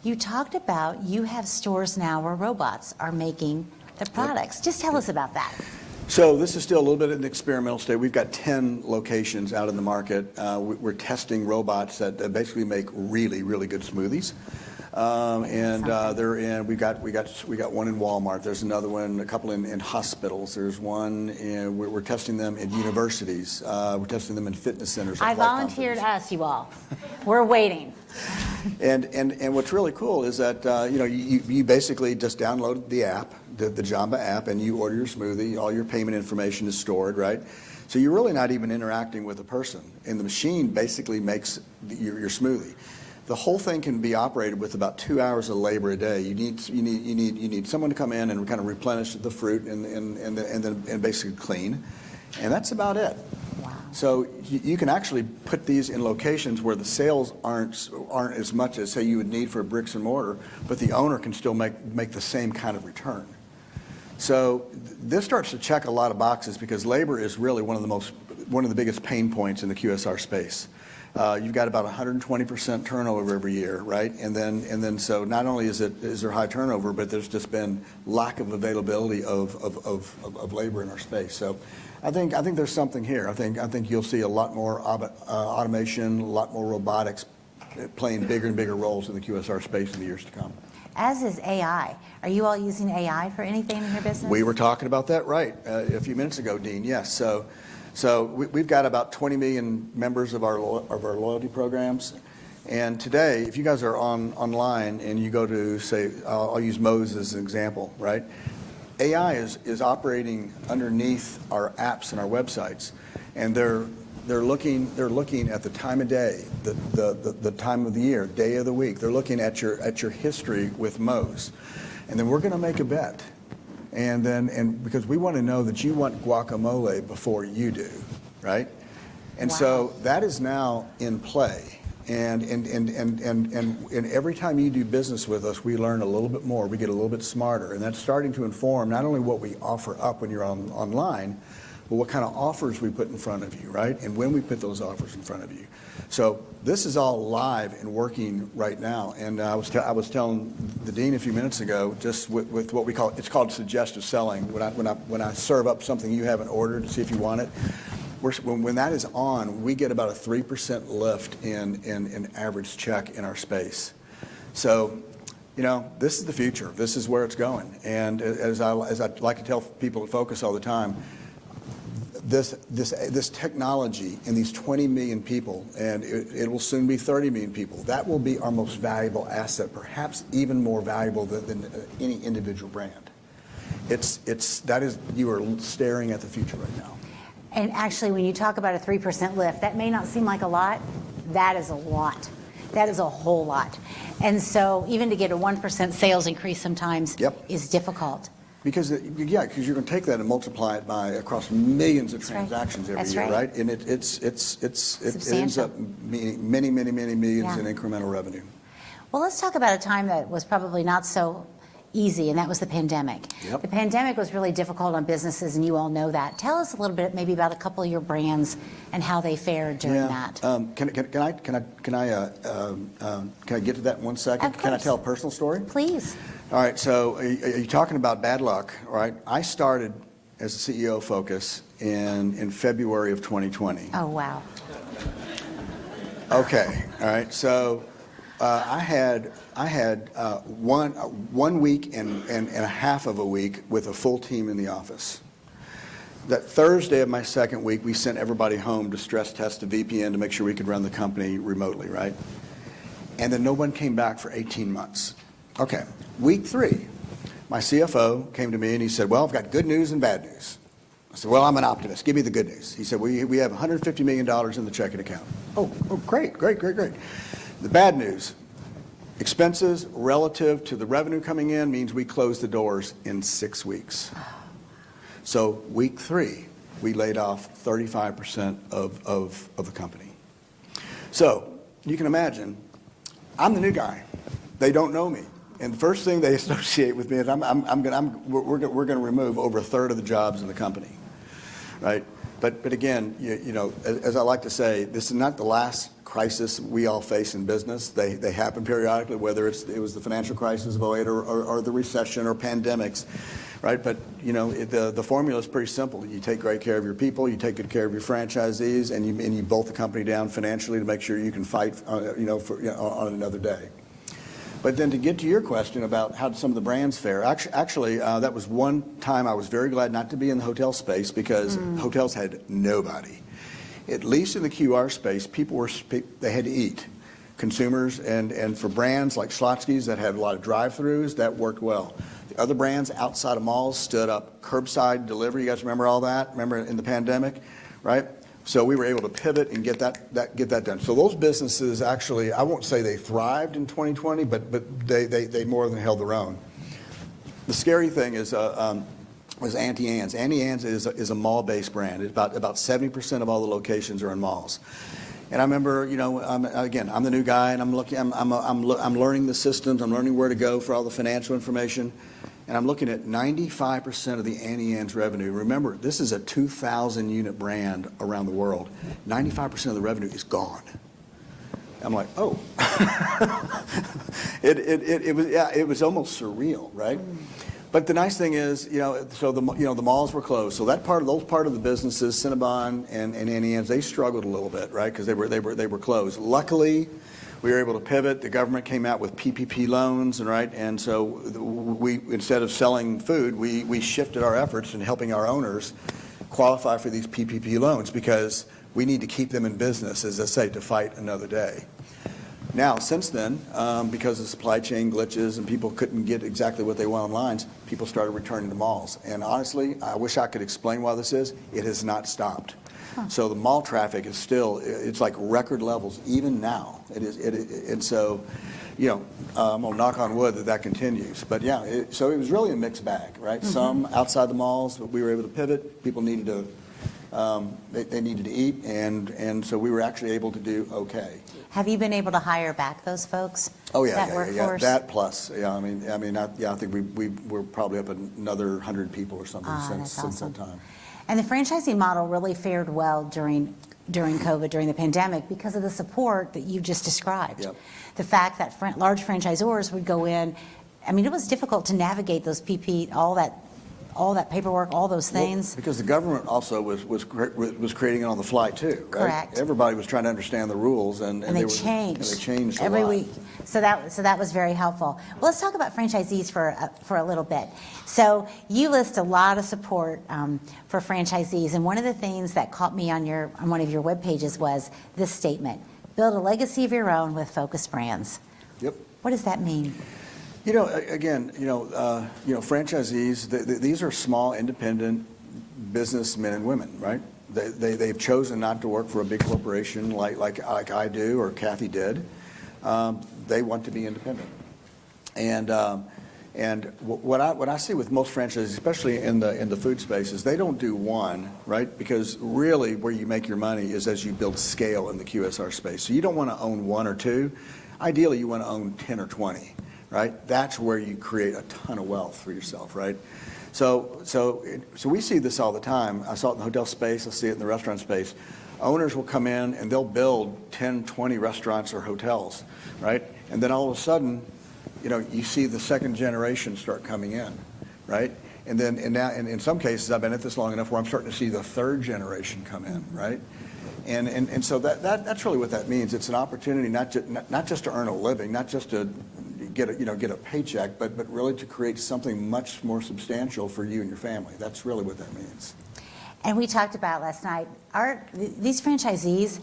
S2: You talked about you have stores now where robots are making the products. Just tell us about that.
S8: So this is still a little bit in the experimental state. We've got 10 locations out in the market. We're testing robots that basically make really, really good smoothies. They're in. We got one in Walmart. There's another one, a couple in hospitals. There's one in. We're testing them in universities. We're testing them in fitness centers.
S2: I volunteered us, you all. We're waiting.
S8: And what's really cool is that you basically just download the app, the Jamba app, and you order your smoothie. All your payment information is stored, right? So you're really not even interacting with a person, and the machine basically makes your smoothie. The whole thing can be operated with about 2 hours of labor a day. You need someone to come in and kind of replenish the fruit and basically clean, and that's about it.
S2: Wow.
S8: So you can actually put these in locations where the sales aren't as much as say you would need for a bricks and mortar, but the owner can still make the same kind of return. So this starts to check a lot of boxes because labor is really one of the biggest pain points in the QSR space. You've got about 120% turnover every year, right? And then so not only is there high turnover, but there's just been lack of availability of labor in our space. So I think there's something here. I think you'll see a lot more automation, a lot more robotics playing bigger and bigger roles in the QSR space in the years to come.
S2: As is AI. Are you all using AI for anything in your business?
S8: We were talking about that a few minutes ago, Dean. Yes. So we've got about 20 million members of our loyalty programs. And today, if you guys are online and you go to, say, I'll use Moe's as an example, right? AI is operating underneath our apps and our websites, and they're looking at the time of day, the time of the year, day of the week. They're looking at your history with Moe's, and then we're going to make a bet. And because we want to know that you want guacamole before you do, right? And
S2: Wow.
S8: so that is now in play. And every time you do business with us, we learn a little bit more. We get a little bit smarter, and that's starting to inform not only what we offer up when you're online, but what kind of offers we put in front of you, right? And when we put those offers in front of you. So this is all live and working right now. And I was telling the dean a few minutes ago, just with what we call, it's called suggestive selling. When I serve up something you haven't ordered to see if you want it, when that is on, we get about a 3% lift in average check in our space. So, this is the future. This is where it's going. And as I like to tell people at Focus all the time, this technology and these 20 million people, and it will soon be 30 million people, that will be our most valuable asset, perhaps even more valuable than any individual brand. You are staring at the future right now.
S2: And actually, when you talk about a 3% lift, that may not seem like a lot. That is a lot. That is a whole lot. And so even to get a 1% sales increase sometimes is difficult.
S8: Because you're going to take that and multiply it by across millions of transactions every year, right? And it ends up meaning many millions in incremental revenue.
S2: Well, let's talk about a time that was probably not so easy, and that was the pandemic.
S8: Yep.
S2: The pandemic was really difficult on businesses, and you all know that. Tell us a little bit maybe about a couple of your brands and how they fared during that.
S8: Can I get to that in 1 second?
S2: Of
S8: Can I
S2: course.
S8: tell a personal story?
S2: Please.
S8: All right, so are you talking about bad luck, all right? I started as the CEO of Focus in February of 2020.
S2: Oh, wow.
S8: Okay, all right, so I had 1 week and a half of a week with a full team in the office. That Thursday of my second week, we sent everybody home to stress test a VPN to make sure we could run the company remotely, right? And then no one came back for 18 months. Okay, week 3, my CFO came to me and he said, well, I've got good news and bad news. I said, well, I'm an optimist. Give me the good news. He said, we have $150 million in the checking account. Oh, great. The bad news, expenses relative to the revenue coming in means we close the doors in 6 weeks. So week 3, we laid off 35% of the company. So you can imagine, I'm the new guy. They don't know me. And the first thing they associate with me is we're going to remove over 1/3 of the jobs in the company, right? But again, you know, as I like to say, this is not the last crisis we all face in business. They happen periodically, whether it was the financial crisis of 2008 or the recession or pandemics, right? But you know, the formula is pretty simple. You take great care of your people, you take good care of your franchisees, and you bolt the company down financially to make sure you can fight, on another day. But then to get to your question about how some of the brands fare, actually, that was one time I was very glad not to be in the hotel space because hotels had nobody. At least in the QR space, they had to eat. Consumers and for brands like Schlotzsky's that had a lot of drive-throughs, that worked well. The other brands outside of malls stood up curbside delivery. You guys remember all that? Remember in the pandemic, right? So we were able to pivot and get that done. So those businesses actually, I won't say they thrived in 2020, but they more than held their own. The scary thing is was Auntie Anne's. Auntie Anne's is a mall-based brand. It's about 70% of all the locations are in malls. And I remember, you know, again, I'm the new guy, and I'm learning the systems. I'm learning where to go for all the financial information. And I'm looking at 95% of the Auntie Anne's revenue. Remember, this is a 2,000 unit brand around the world. 95% of the revenue is gone. I'm like, oh. It was almost surreal, right? But the nice thing is, so the malls were closed. So those part of the businesses, Cinnabon and Auntie Anne's, they struggled a little bit, right? Because they were closed. Luckily, we were able to pivot. The government came out with PPP loans, and so we, instead of selling food, we shifted our efforts in helping our owners qualify for these PPP loans because we need to keep them in business, as I say, to fight another day. Now, since then, because of supply chain glitches and people couldn't get exactly what they want online, people started returning to malls. And honestly, I wish I could explain why this is. It has not stopped. So the mall traffic is still, it's like record levels even now. And so, I'm going to knock on wood that continues. But yeah, so it was really a mixed bag, right? Mm-hmm. Some outside the malls, we were able to pivot. People needed to, they needed to eat, and so we were actually able to do okay.
S2: Have you been able to hire back those folks?
S8: Oh yeah,
S2: that workforce?
S8: That plus, I think we're probably up another 100 people or something since that time.
S2: And the franchising model really fared well during COVID, during the pandemic, because of the support that you just described.
S8: Yep.
S2: The fact that large franchisors would go in, it was difficult to navigate those all that paperwork, all those things.
S8: Well, because the government also was creating it on the fly too, right?
S2: Correct.
S8: Everybody was trying to understand the rules, and
S2: they changed.
S8: And they changed a
S2: every
S8: lot.
S2: week. So that was very helpful. Well, let's talk about franchisees for a little bit. So you list a lot of support for franchisees, and one of the things that caught me on one of your web pages was this statement: "Build a legacy of your own with focused brands."
S8: Yep. What
S2: does that mean?
S8: Franchisees, these are small, independent businessmen and women, right? They've chosen not to work for a big corporation like I do or Kathy did. They want to be independent. And what I see with most franchisees, especially in the food spaces, they don't do one, right? Because really where you make your money is as you build scale in the QSR space. So you don't want to own one or two. Ideally, you want to own 10 or 20. Right? That's where you create a ton of wealth for yourself, right? So we see this all the time. I saw it in the hotel space. I see it in the restaurant space. Owners will come in and they'll build 10, 20 restaurants or hotels, right? And then all of a sudden, you see the second generation start coming in, right? And in some cases, I've been at this long enough where I'm starting to see the third generation come in, right? And so that's really what that means. It's an opportunity not just to earn a living, not just to get a paycheck, but really to create something much more substantial for you and your family. That's really what that means.
S2: And we talked about last night, these franchisees,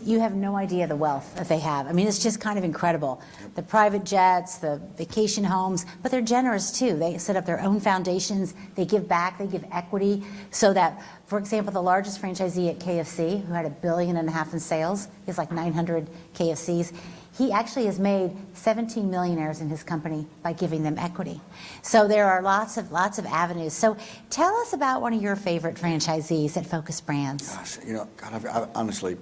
S2: you have no idea the wealth that they have. It's just kind of incredible. Yep. The private jets, the vacation homes, but they're generous too. They set up their own foundations, they give back, they give equity, so that, for example, the largest franchisee at KFC, who had $1.5 billion in sales, he has like 900 KFCs, he actually has made 17 millionaires in his company by giving them equity. So there are lots of avenues. So tell us about one of your favorite franchisees at Focus Brands.
S8: Gosh, God, honestly,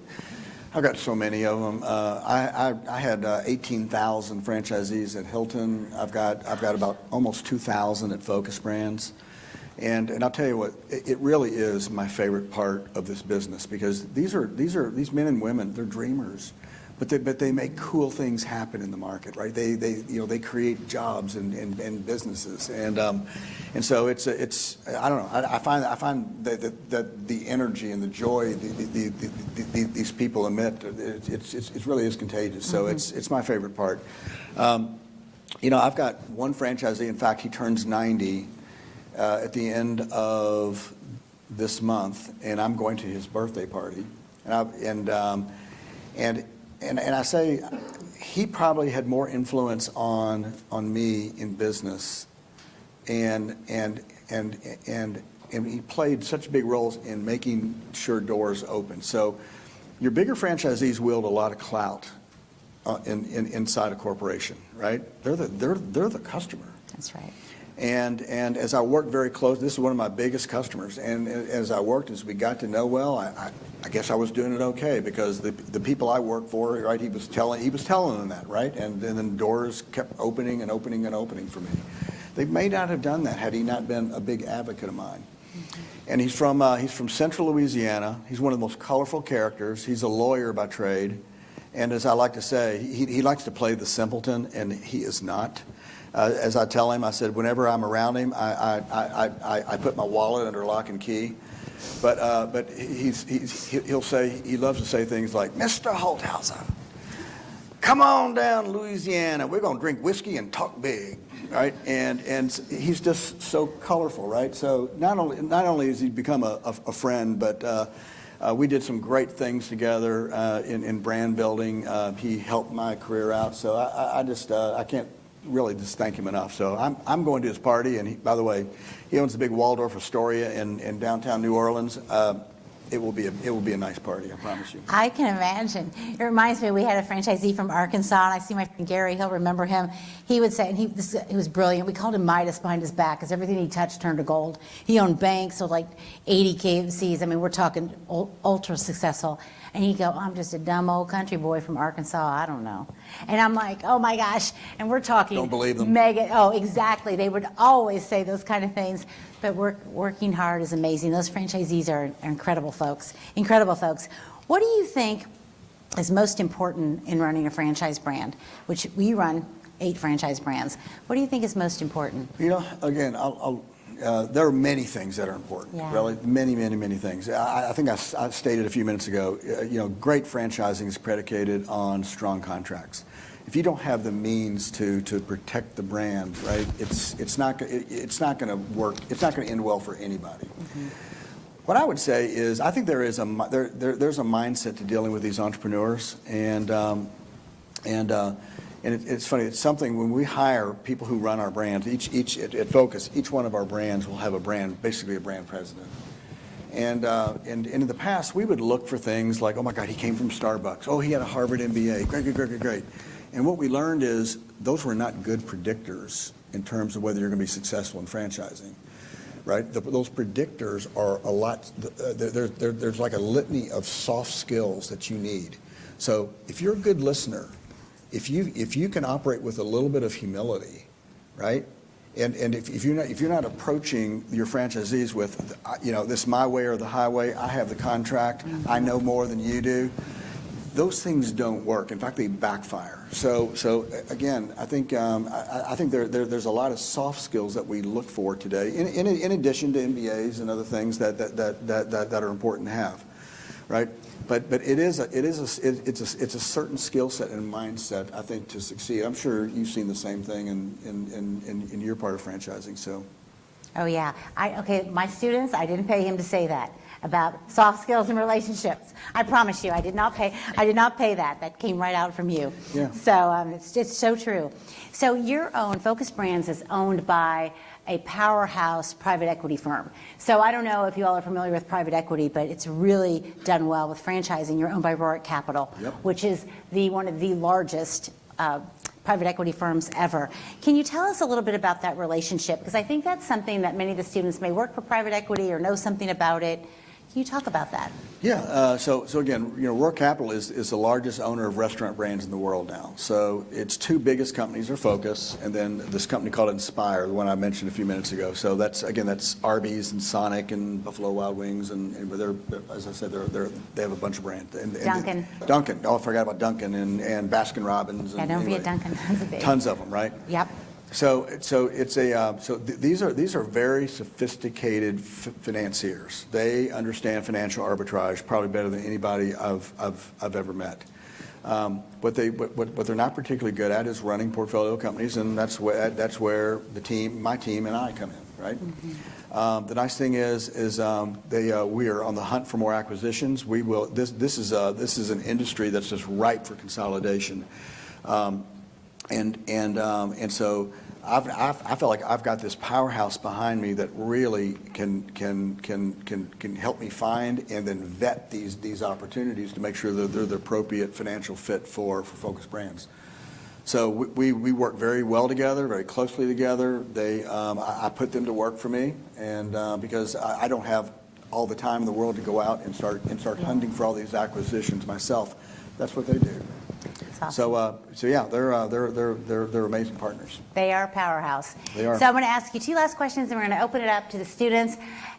S8: I've got so many of them. I had 18,000 franchisees at Hilton. I've got about almost 2,000 at Focus Brands. And I'll tell you what, it really is my favorite part of this business, because these men and women, they're dreamers, but they make cool things happen in the market, right? They create jobs and businesses, and so it's I don't know, I find that the energy and the joy these people emit, it really is contagious. So it's my favorite part. I've got one franchisee. In fact, he turns 90. At the end of this month, and I'm going to his birthday party, and I say he probably had more influence on me in business, and he played such big roles in making sure doors open. So your bigger franchisees wield a lot of clout inside a corporation, right? They're the customer.
S2: That's right.
S8: And as I worked very close, this is one of my biggest customers. And as we got to know well, I guess I was doing it okay, because the people I work for, right? He was telling them that, right? And then doors kept opening and opening and opening for me. They may not have done that had he not been a big advocate of mine. And he's from Central Louisiana. He's one of the most colorful characters. He's a lawyer by trade, and as I like to say, he likes to play the simpleton, and he is not. As I tell him, I said, whenever I'm around him, I put my wallet under lock and key. But he'll say, he loves to say things like, "Mr. Holthouser, come on down Louisiana. We're going to drink whiskey and talk big," right? And he's just so colorful, right? So not only has he become a friend, but we did some great things together in brand building. He helped my career out. So I can't really just thank him enough. So I'm going to his party, and by the way, he owns a big Waldorf Astoria in downtown New Orleans. It will be a nice party, I promise you.
S2: I can imagine. It reminds me, we had a franchisee from Arkansas, and I see my friend Gary, he'll remember him. He would say, and he was brilliant, we called him Midas behind his back, because everything he touched turned to gold. He owned banks, so like 80 KFCs, I mean, we're talking ultra successful. And he'd go, "I'm just a dumb old country boy from Arkansas, I don't know." And I'm like, oh my gosh, and we're talking
S8: Don't believe them.
S2: mega, oh, exactly. They would always say those kind of things. But working hard is amazing. Those franchisees are incredible folks. Incredible folks. What do you think is most important in running a franchise brand, which we run 8 franchise brands? What do you think is most important?
S8: Again, there are many things that are important.
S2: Yeah.
S8: Really, many things. I think I stated a few minutes ago. Great franchising is predicated on strong contracts. If you don't have the means to protect the brand, right, it's not going to work. It's not going to end well for anybody. Mm-hmm. What I would say is, I think there's a mindset to dealing with these entrepreneurs, and it's funny. It's something when we hire people who run our brands. At Focus, each one of our brands will have a brand, basically a brand president. And in the past, we would look for things like, oh my God, he came from Starbucks. Oh, he had a Harvard MBA. Great. And what we learned is those were not good predictors in terms of whether you're going to be successful in franchising, right? Those predictors are a lot. There's like a litany of soft skills that you need. So if you're a good listener, if you can operate with a little bit of humility, right? And if you're not approaching your franchisees with, this my way or the highway, I have the contract, I know more than you do, those things don't work. In fact, they backfire. So again, I think there's a lot of soft skills that we look for today, in addition to MBAs and other things that are important to have, right? But it's a certain skill set and mindset, I think, to succeed. I'm sure you've seen the same thing in your part of franchising. So.
S2: Oh yeah. My students, I didn't pay him to say that about soft skills and relationships. I promise you, I did not pay that. That came right out from you.
S8: Yeah.
S2: So it's so true. So your own Focus Brands is owned by a powerhouse private equity firm. So I don't know if you all are familiar with private equity, but it's really done well with franchising. You're owned by Roark Capital,
S8: Yep.
S2: which is one of the largest private equity firms ever. Can you tell us a little bit about that relationship? Because I think that's something that many of the students may work for private equity or know something about it. Can you talk about that?
S8: Yeah, so again, Roark Capital is the largest owner of restaurant brands in the world now. So its two biggest companies are Focus, and then this company called Inspire, the one I mentioned a few minutes ago. So that's Arby's and Sonic and Buffalo Wild Wings, and they're, as I said, they have a bunch of brands. And Dunkin'. Oh, I forgot about Dunkin' and Baskin Robbins.
S2: Yeah, don't forget Dunkin'.
S8: Tons of them, right?
S2: Yep.
S8: So these are very sophisticated financiers. They understand financial arbitrage probably better than anybody I've ever met. What they're not particularly good at is running portfolio companies, and that's where my team and I come in, right? Mm-hmm. The nice thing is we are on the hunt for more acquisitions. We will. This is an industry that's just ripe for consolidation. And so I feel like I've got this powerhouse behind me that really can help me find and then vet these opportunities to make sure that they're the appropriate financial fit for Focus Brands. So we work very well together, very closely together. I put them to work for me, and because I don't have all the time in the world to go out and start hunting for all these acquisitions myself. That's what they do.
S2: Awesome.
S8: So yeah, they're amazing partners.
S2: They are a powerhouse.
S8: They are.
S2: So I'm going to ask you two last questions, and we're going to open it up to the students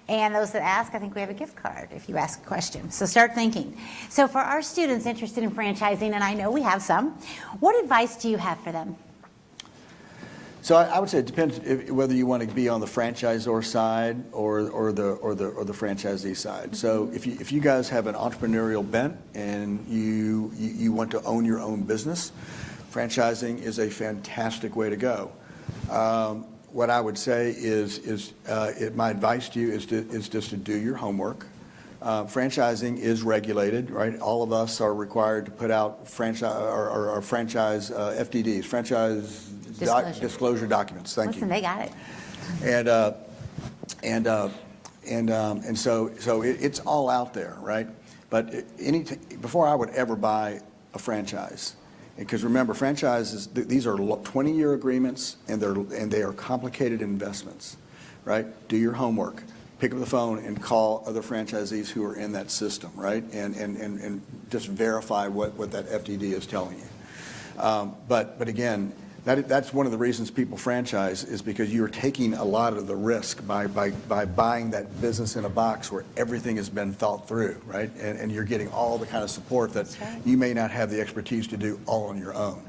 S2: and those that ask. I think we have a gift card if you ask a question. So start thinking. So for our students interested in franchising, and I know we have some, what advice do you have for them?
S8: So I would say it depends whether you want to be on the franchisor side or the franchisee side. So if you guys have an entrepreneurial bent and you want to own your own business, franchising is a fantastic way to go. What I would say is my advice to you is just to do your homework. Franchising is regulated, right? All of us are required to put out franchise FDDs, franchise disclosure documents. Thank you.
S2: Listen, they got it.
S8: And so it's all out there, right? But before I would ever buy a franchise, because remember, franchises, these are 20-year agreements, and they are complicated investments, right? Do your homework. Pick up the phone and call other franchisees who are in that system, right? And just verify what that FDD is telling you. But again, that's one of the reasons people franchise, is because you're taking a lot of the risk by buying that business in a box where everything has been thought through, right? And you're getting all the kind of support that you may not have the expertise to do all on your own.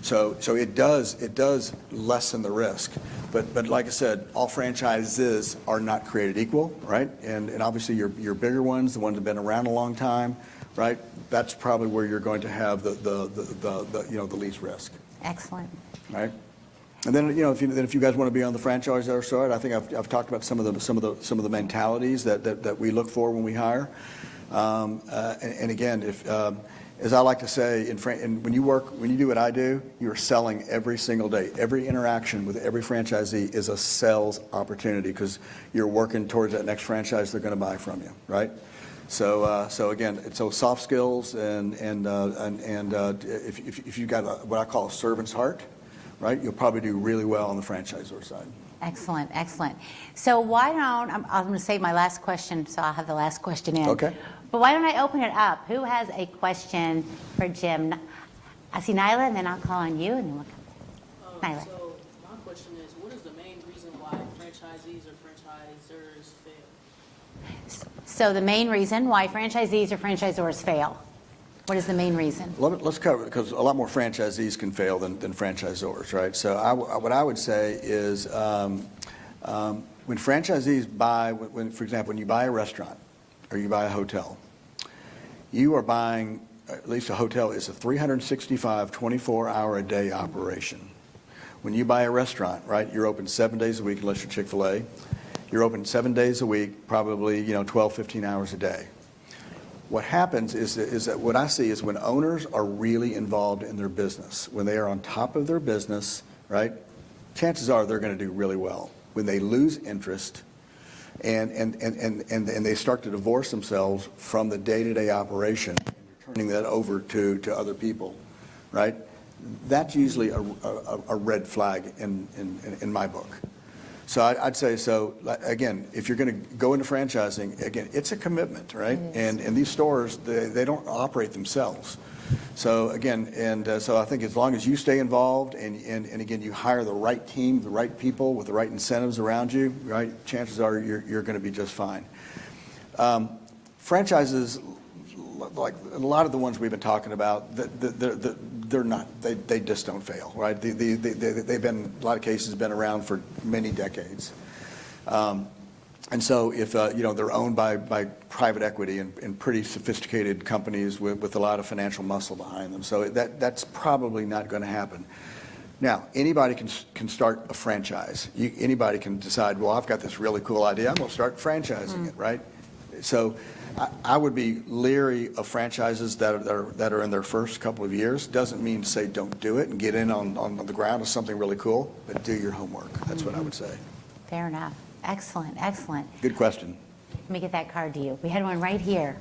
S8: So it does lessen the risk. But like I said, all franchises are not created equal, right? And obviously your bigger ones, the ones that have been around a long time, right? That's probably where you're going to have the least risk.
S2: Excellent.
S8: Right. And then if you guys want to be on the franchisor side, I think I've talked about some of the mentalities that we look for when we hire. And again, as I like to say, when you do what I do, you're selling every single day. Every interaction with every franchisee is a sales opportunity, because you're working towards that next franchise they're going to buy from you, right? So again, it's those soft skills, and if you got what I call a servant's heart, right, you'll probably do really well on the franchisor side.
S2: Excellent, excellent. So why don't, I'm going to save my last question, so I'll have the last question in.
S8: Okay.
S2: But why don't I open it up? Who has a question for Jim? I see Nyla, and then I'll call on you, and then we'll come. Nyla.
S9: So my question is, what is the main reason why franchisees or franchisors fail?
S2: So the main reason why franchisees or franchisors fail. What is the main reason?
S8: Let's cover it, because a lot more franchisees can fail than franchisors, right? So what I would say is when franchisees buy, for example, when you buy a restaurant or you buy a hotel, you are buying, at least a hotel is a 365, 24-hour-a-day operation. When you buy a restaurant, right, you're open 7 days a week unless you're Chick-fil-A. You're open 7 days a week, probably 12, 15 hours a day. What happens is that what I see is when owners are really involved in their business, when they are on top of their business, right, chances are they're going to do really well. when they lose interest and they start to divorce themselves from the day-to-day operation, and you're turning that over to other people, right? That's usually a red flag in my book. So I'd say, so again, if you're going to go into franchising, again, it's a commitment, right? And these stores, they don't operate themselves. So again, so I think as long as you stay involved and again, you hire the right team, the right people with the right incentives around you, right? Chances are you're going to be just fine. Franchises, like a lot of the ones we've been talking about, they're not, they just don't fail, right? They've been, a lot of cases, been around for many decades. And so if, they're owned by private equity and pretty sophisticated companies with a lot of financial muscle behind them. So that's probably not going to happen. Now, anybody can start a franchise. Anybody can decide, well, I've got this really cool idea, I'm going to start franchising it, right? So I would be leery of franchises that are in their first couple of years. Doesn't mean to say don't do it and get in on the ground with something really cool, but do your homework. That's what I would say.
S2: Fair enough. Excellent, excellent.
S8: Good question.
S2: Let me get that card to you. We had one right here.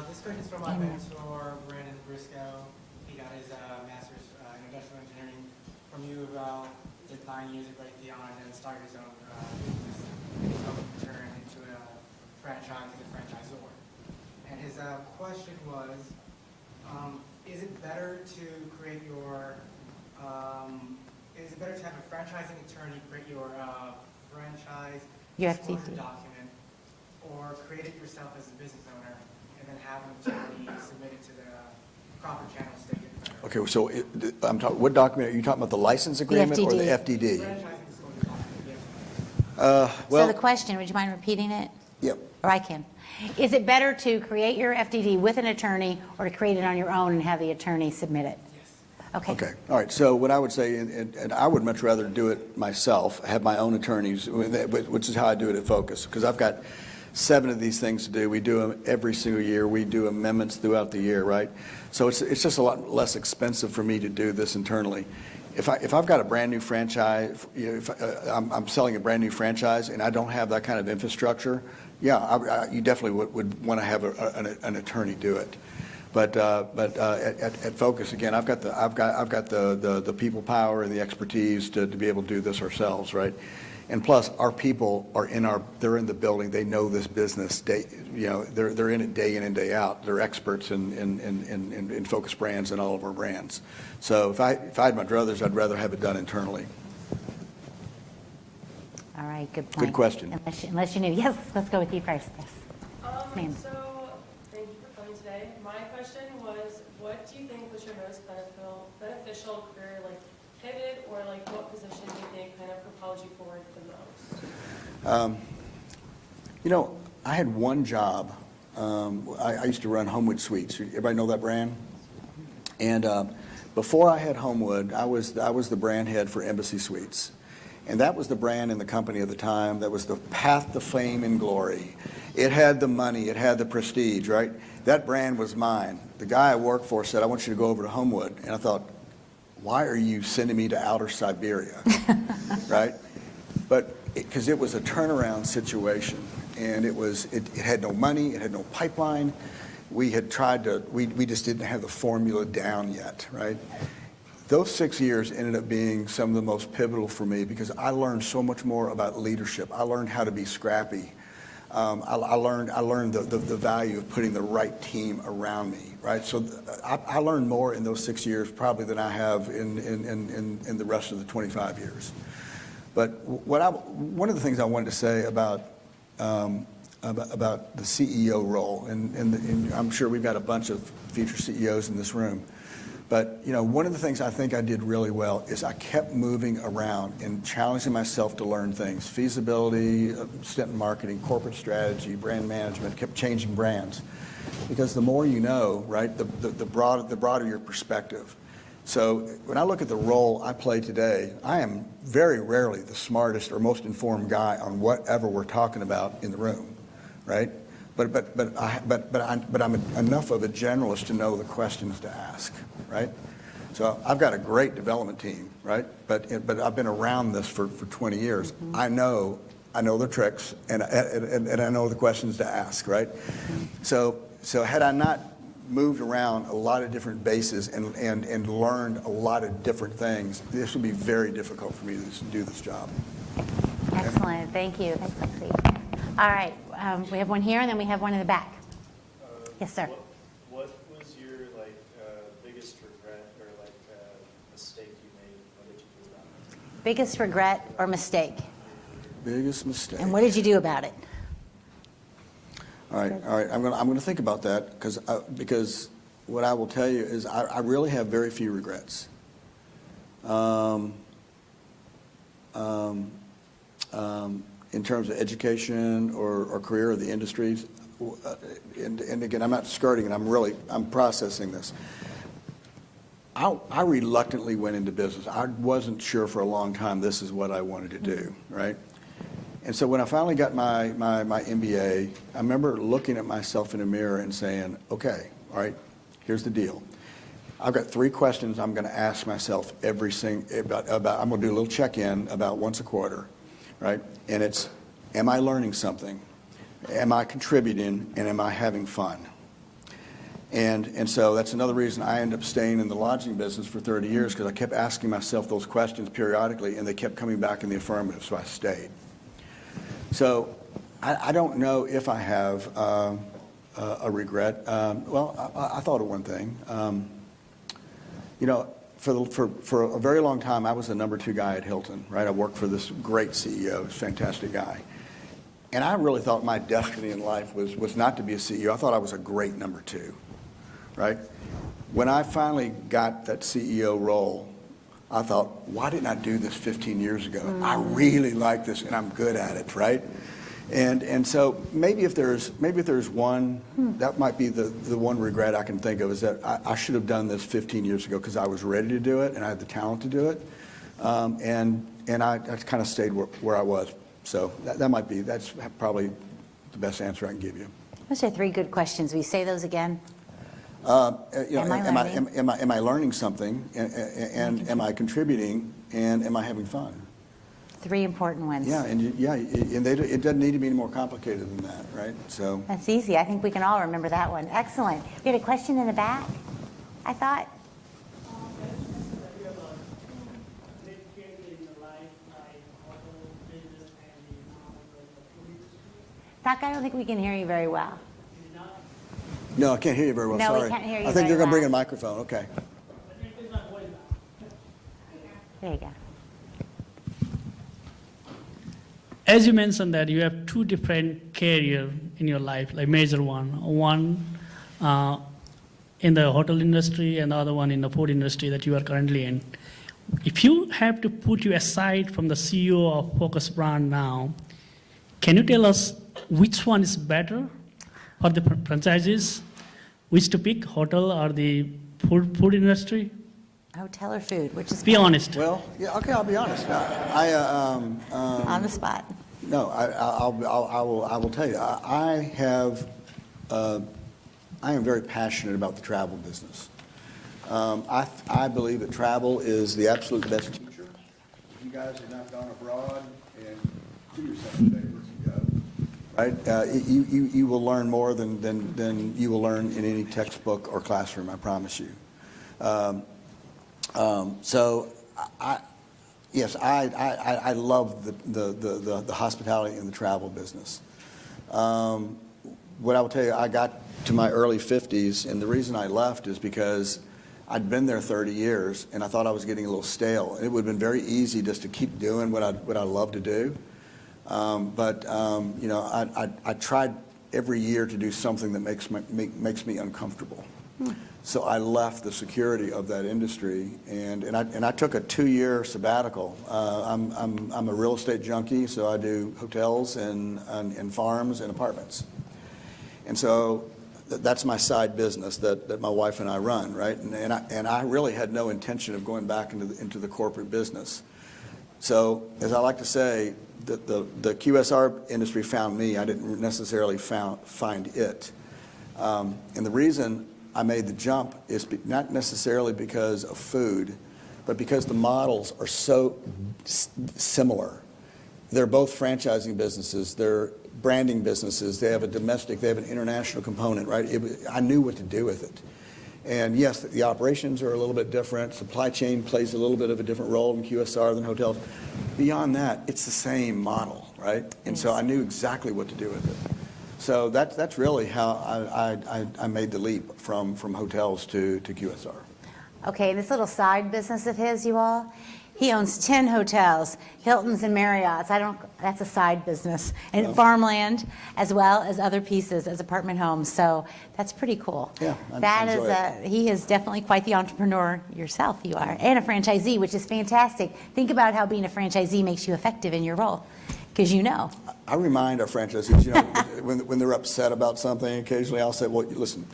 S10: This question is from my mentor, Brandon Briscoe. He got his master's in industrial engineering from Louisville, did 9 years at Raytheon, and then started his own business. And he's hoping to turn into a franchise as a franchisor. And his question was, is it better to create your, is it better to have a franchising attorney create your franchise disclosure document, or create it yourself as a business owner, and then have an attorney submit it to the proper channels to get better?
S8: Okay, so what document are you talking about? The license agreement or the FDD?
S10: Franchising disclosure document, yes.
S2: So the question, would you mind repeating it?
S8: Yep.
S2: Or I can. Is it better to create your FDD with an attorney or to create it on your own and have the attorney submit it? Okay.
S8: Okay. All right. So what I would say, and I would much rather do it myself, have my own attorneys, which is how I do it at Focus, because I've got 7 of these things to do. We do them every single year. We do amendments throughout the year, right? So it's just a lot less expensive for me to do this internally. If I've got a brand new franchise, if I'm selling a brand new franchise and I don't have that kind of infrastructure, yeah, you definitely would want to have an attorney do it. But at Focus, again, I've got the people power and the expertise to be able to do this ourselves, right? And plus, our people are they're in the building. They know this business. They're in it day in and day out. They're experts in Focus brands and all of our brands. So if I had my druthers, I'd rather have it done internally.
S2: All right, good point.
S8: Good question.
S2: Unless you knew. Yes, let's go with you first. Yes. Ma'am.
S11: So, thank you for coming today. My question was, what do you think was your most beneficial career, pivot, or what position do you think kind of propelled you forward the most?
S8: I had one job. I used to run Homewood Suites. Everybody know that brand? And before I had Homewood, I was the brand head for Embassy Suites. And that was the brand in the company at the time that was the path to fame and glory. It had the money, it had the prestige, right? That brand was mine. The guy I worked for said, I want you to go over to Homewood. And I thought, why are you sending me to outer Siberia, right? But because it was a turnaround situation, and it had no money, it had no pipeline. We had tried to, we just didn't have the formula down yet, right? Those 6 years ended up being some of the most pivotal for me because I learned so much more about leadership. I learned how to be scrappy. I learned the value of putting the right team around me, right? So I learned more in those 6 years probably than I have in the rest of the 25 years. But one of the things I wanted to say about the CEO role, and I'm sure we've got a bunch of future CEOs in this room, but one of the things I think I did really well is I kept moving around and challenging myself to learn things: feasibility, stint in marketing, corporate strategy, brand management. Kept changing brands because the more you know, right, the broader your perspective. So when I look at the role I play today, I am very rarely the smartest or most informed guy on whatever we're talking about in the room, right? But I'm enough of a generalist to know the questions to ask, right? So I've got a great development team, right? But I've been around this for 20 years. I know the tricks, and I know the questions to ask, right? So had I not moved around a lot of different bases and learned a lot of different things, this would be very difficult for me to do this job.
S2: Excellent, thank you. Thanks, Lexi. All right, we have one here, and then we have one in the back. Yes, sir.
S12: What was your biggest regret or mistake you made? What did you do about it?
S2: Biggest regret or mistake?
S8: Biggest mistake.
S2: And what did you do about it?
S8: All right. I'm going to think about that because what I will tell you is I really have very few regrets. In terms of education or career or the industries, and again, I'm not skirting it. I'm processing this. I reluctantly went into business. I wasn't sure for a long time this is what I wanted to do, right? And so when I finally got my MBA, I remember looking at myself in a mirror and saying, okay, all right, here's the deal. I've got 3 questions I'm going to ask myself I'm going to do a little check-in about once a quarter, right? And it's, am I learning something? Am I contributing? And am I having fun? And so that's another reason I ended up staying in the lodging business for 30 years, because I kept asking myself those questions periodically, and they kept coming back in the affirmative, so I stayed. So I don't know if I have a regret. Well, I thought of one thing. For a very long time, I was the number 2 guy at Hilton, right? I worked for this great CEO, fantastic guy. And I really thought my destiny in life was not to be a CEO. I thought I was a great number 2, right? When I finally got that CEO role, I thought, why didn't I do this 15 years ago? I really like this, and I'm good at it, right? And so maybe if there's one, that might be the one regret I can think of, is that I should have done this 15 years ago because I was ready to do it and I had the talent to do it, and I kind of stayed where I was. So that's probably the best answer I can give you.
S2: Those are 3 good questions. Will you say those again?
S8: Am I learning something, and am I contributing, and am I having fun?
S2: 3 important ones.
S8: Yeah, and it doesn't need to be any more complicated than that, right? So
S2: that's easy. I think we can all remember that one. Excellent. We had a question in the back, I thought. Doc, I don't think we can hear you very well.
S8: No, I can't hear you very well.
S2: No,
S8: Sorry.
S2: we can't hear you
S8: I think
S2: very
S8: you're going to bring
S2: well.
S8: a microphone. Okay.
S2: There you go.
S13: As you mentioned that you have 2 different careers in your life, like major one in the hotel industry and the other one in the food industry that you are currently in. If you have to put you aside from the CEO of Focus Brand now, can you tell us which one is better for the franchises? Which to pick, hotel or the food industry?
S2: Hotel or food, which is
S13: Be
S2: better?
S13: honest.
S8: Well, yeah, okay, I'll be honest.
S2: On the spot.
S8: No, I will tell you. I am very passionate about the travel business. I believe that travel is the absolute best teacher. If you guys have not gone abroad, and do yourself a favor to go, right? You will learn more than you will learn in any textbook or classroom, I promise you. So yes, I love the hospitality and the travel business. What I will tell you, I got to my early 50s, and the reason I left is because I'd been there 30 years, and I thought I was getting a little stale. It would have been very easy just to keep doing what I love to do. But I tried every year to do something that makes me uncomfortable. So I left the security of that industry, and I took a 2-year sabbatical. I'm a real estate junkie, so I do hotels and farms and apartments. And so that's my side business that my wife and I run, right? And I really had no intention of going back into the corporate business. So as I like to say, the QSR industry found me. I didn't necessarily find it. And the reason I made the jump is not necessarily because of food, but because the models are so similar. They're both franchising businesses. They're branding businesses. They have a domestic, they have an international component, right? I knew what to do with it. And yes, the operations are a little bit different. Supply chain plays a little bit of a different role in QSR than hotels. Beyond that, it's the same model, right? And so I knew exactly what to do with it. So that's really how I made the leap from hotels to QSR.
S2: Okay, this little side business of his, you all, he owns 10 hotels, Hiltons and Marriotts. That's a side business. And farmland, as well as other pieces as apartment homes. So that's pretty cool.
S8: Yeah, I enjoy it.
S2: He is definitely quite the entrepreneur yourself, you are, and a franchisee, which is fantastic. Think about how being a franchisee makes you effective in your role, because you know.
S8: I remind our franchisees, you know, when they're upset about something, occasionally I'll say, well, listen,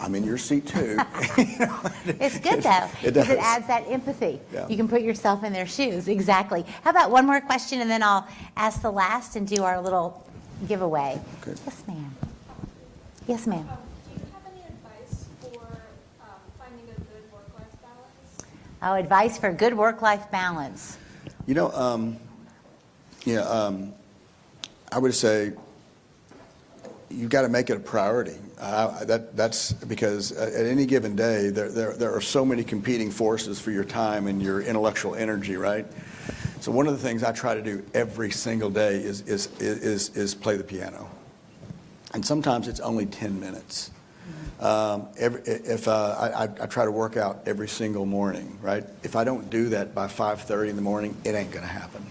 S8: I'm in your seat too.
S2: It's good though, because it adds that empathy.
S8: Yeah.
S2: You can put yourself in their shoes, exactly. How about one more question and then I'll ask the last and do our little giveaway.
S8: Okay.
S2: Yes, ma'am. Yes, ma'am.
S11: Do you have any advice for finding a good work-life balance?
S2: Oh, advice for good work-life balance.
S8: You know, I would say you've got to make it a priority. That's because at any given day, there are so many competing forces for your time and your intellectual energy, right? So one of the things I try to do every single day is play the piano. And sometimes it's only 10 minutes. I try to work out every single morning, right? If I don't do that by 5:30 in the morning, it ain't going to happen,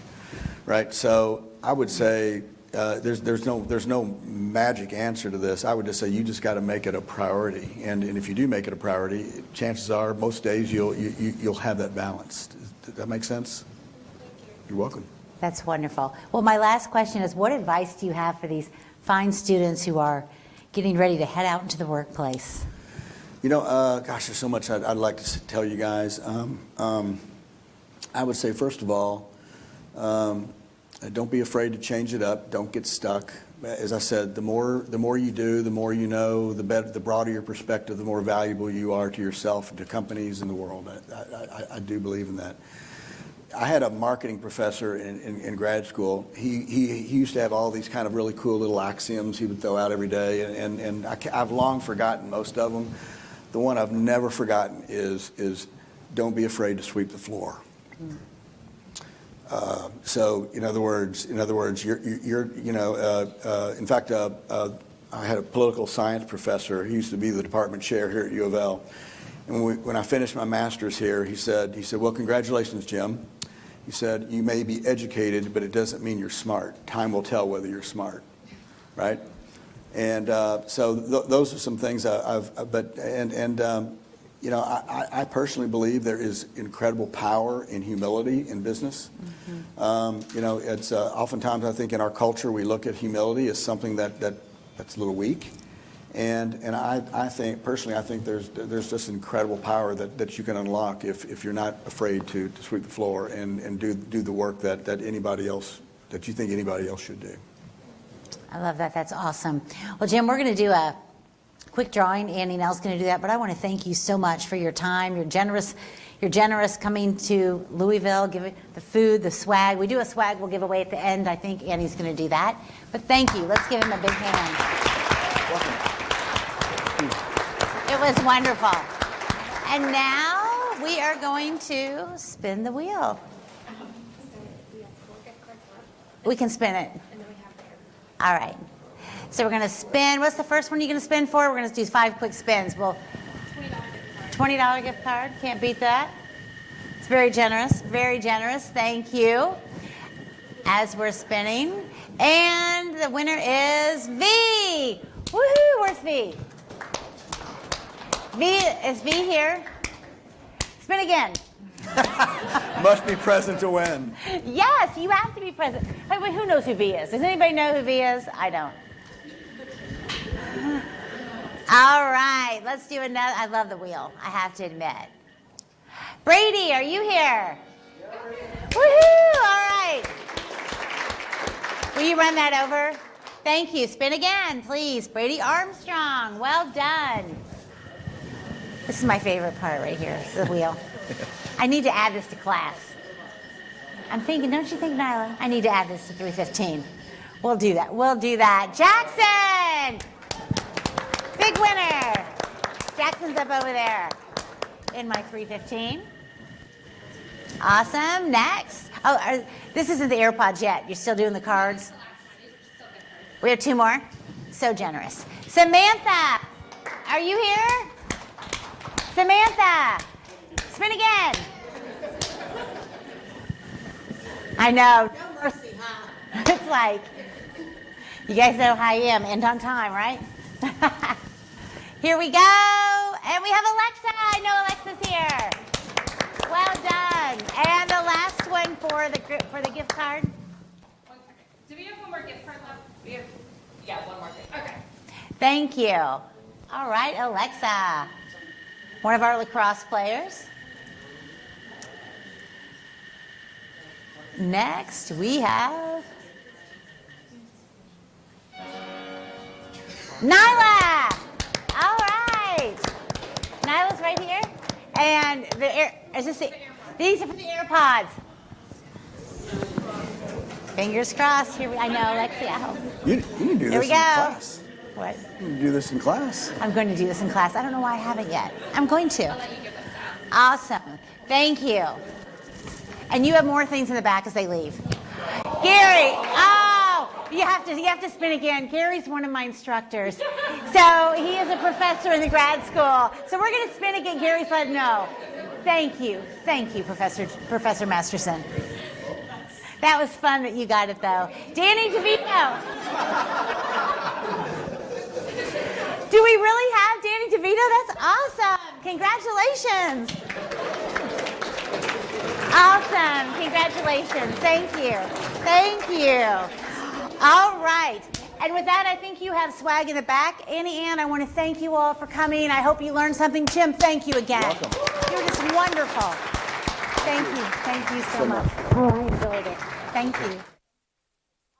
S8: right? So I would say there's no magic answer to this. I would just say you just got to make it a priority, and if you do make it a priority, chances are most days you'll have that balance. Does that make sense? You're welcome.
S2: That's wonderful. Well, my last question is, what advice do you have for these fine students who are getting ready to head out into the workplace?
S8: You know, gosh, there's so much I'd like to tell you guys. I would say, first of all, don't be afraid to change it up. Don't get stuck. As I said, the more you do, the more you know, the broader your perspective, the more valuable you are to yourself and to companies in the world. I do believe in that. I had a marketing professor in grad school. He used to have all these kind of really cool little axioms he would throw out every day, and I've long forgotten most of them. The one I've never forgotten is don't be afraid to sweep the floor. So in other words, you're in fact, I had a political science professor. He used to be the department chair here at U of L. And when I finished my master's here, he said, well, congratulations, Jim. He said, you may be educated, but it doesn't mean you're smart. Time will tell whether you're smart, right? And so those are some things I personally believe there is incredible power in humility in business. Mm-hmm. It's oftentimes I think in our culture we look at humility as something that's a little weak. And I think personally, I think there's just incredible power that you can unlock if you're not afraid to sweep the floor and do the work that anybody else, that you think anybody else should do.
S2: I love that. That's awesome. Well, Jim, we're going to do a quick drawing. Andy Nell's going to do that, but I want to thank you so much for your time. You're generous coming to Louisville, giving the food, the swag. We do a swag we'll give away at the end. I think Andy's going to do that. But thank you. Let's give him a big hand.
S8: Welcome.
S2: It was wonderful. And now we are going to spin the wheel. We can spin it. All right. So we're going to spin. What's the first one you're going to spin for? We're going to do 5 quick spins. Well, $20 gift card. Can't beat that. It's very generous. Very generous. Thank you. As we're spinning. And the winner is V. Woohoo! Where's V? Is V here? Spin again.
S8: Must be present to win.
S2: Yes, you have to be present. Hey, wait, who knows who V is? Does anybody know who V is? I don't. All right, let's do another. I love the wheel, I have to admit. Brady, are you here? Woohoo! All right. Will you run that over? Thank you. Spin again, please. Brady Armstrong. Well done. This is my favorite part right here, the wheel. I need to add this to class. I'm thinking, don't you think, Nyla? I need to add this to 315. We'll do that. We'll do that. Jackson! Big winner. Jackson's up over there in my 315. Awesome. Next. Oh, this isn't the AirPods yet. You're still doing the cards? We have 2 more. So generous. Samantha, are you here? Samantha, spin again. I know. No mercy, huh? It's like, you guys know how I am. End on time, right? Here we go. And we have Alexa. I know Alexa's here. Well done. And the last one for the gift card.
S1: 1 second. Do we have one more gift card left?
S6: We have, yeah, one more thing.
S1: Okay.
S2: Thank you. All right, Alexa. One of our lacrosse players. Next, we have Nyla. All right. Nyla's right here. And these are for the AirPods. Fingers crossed. Here I know, Alexia. I hope.
S8: You can do
S2: There
S8: this
S2: we
S8: in
S2: go.
S8: class.
S2: What?
S8: You can do this in class.
S2: I'm going to do this in class. I don't know why I haven't yet. I'm going to. Awesome. Thank you. And you have more things in the back as they leave. Gary, oh, you have to spin again. Gary's one of my instructors. So he is a professor in the grad school. So we're going to spin again. Gary said no. Thank you, Professor Masterson. That was fun that you got it though. Danny DeVito. Do we really have Danny DeVito? That's awesome. Congratulations. Awesome. Congratulations. Thank you. Thank you. All right. And with that, I think you have swag in the back. Annie Ann, I want to thank you all for coming. I hope you learned something. Jim, thank you again.
S8: Welcome.
S2: You were just wonderful. Thank you. Thank you so much. Oh, I enjoyed it. Thank you.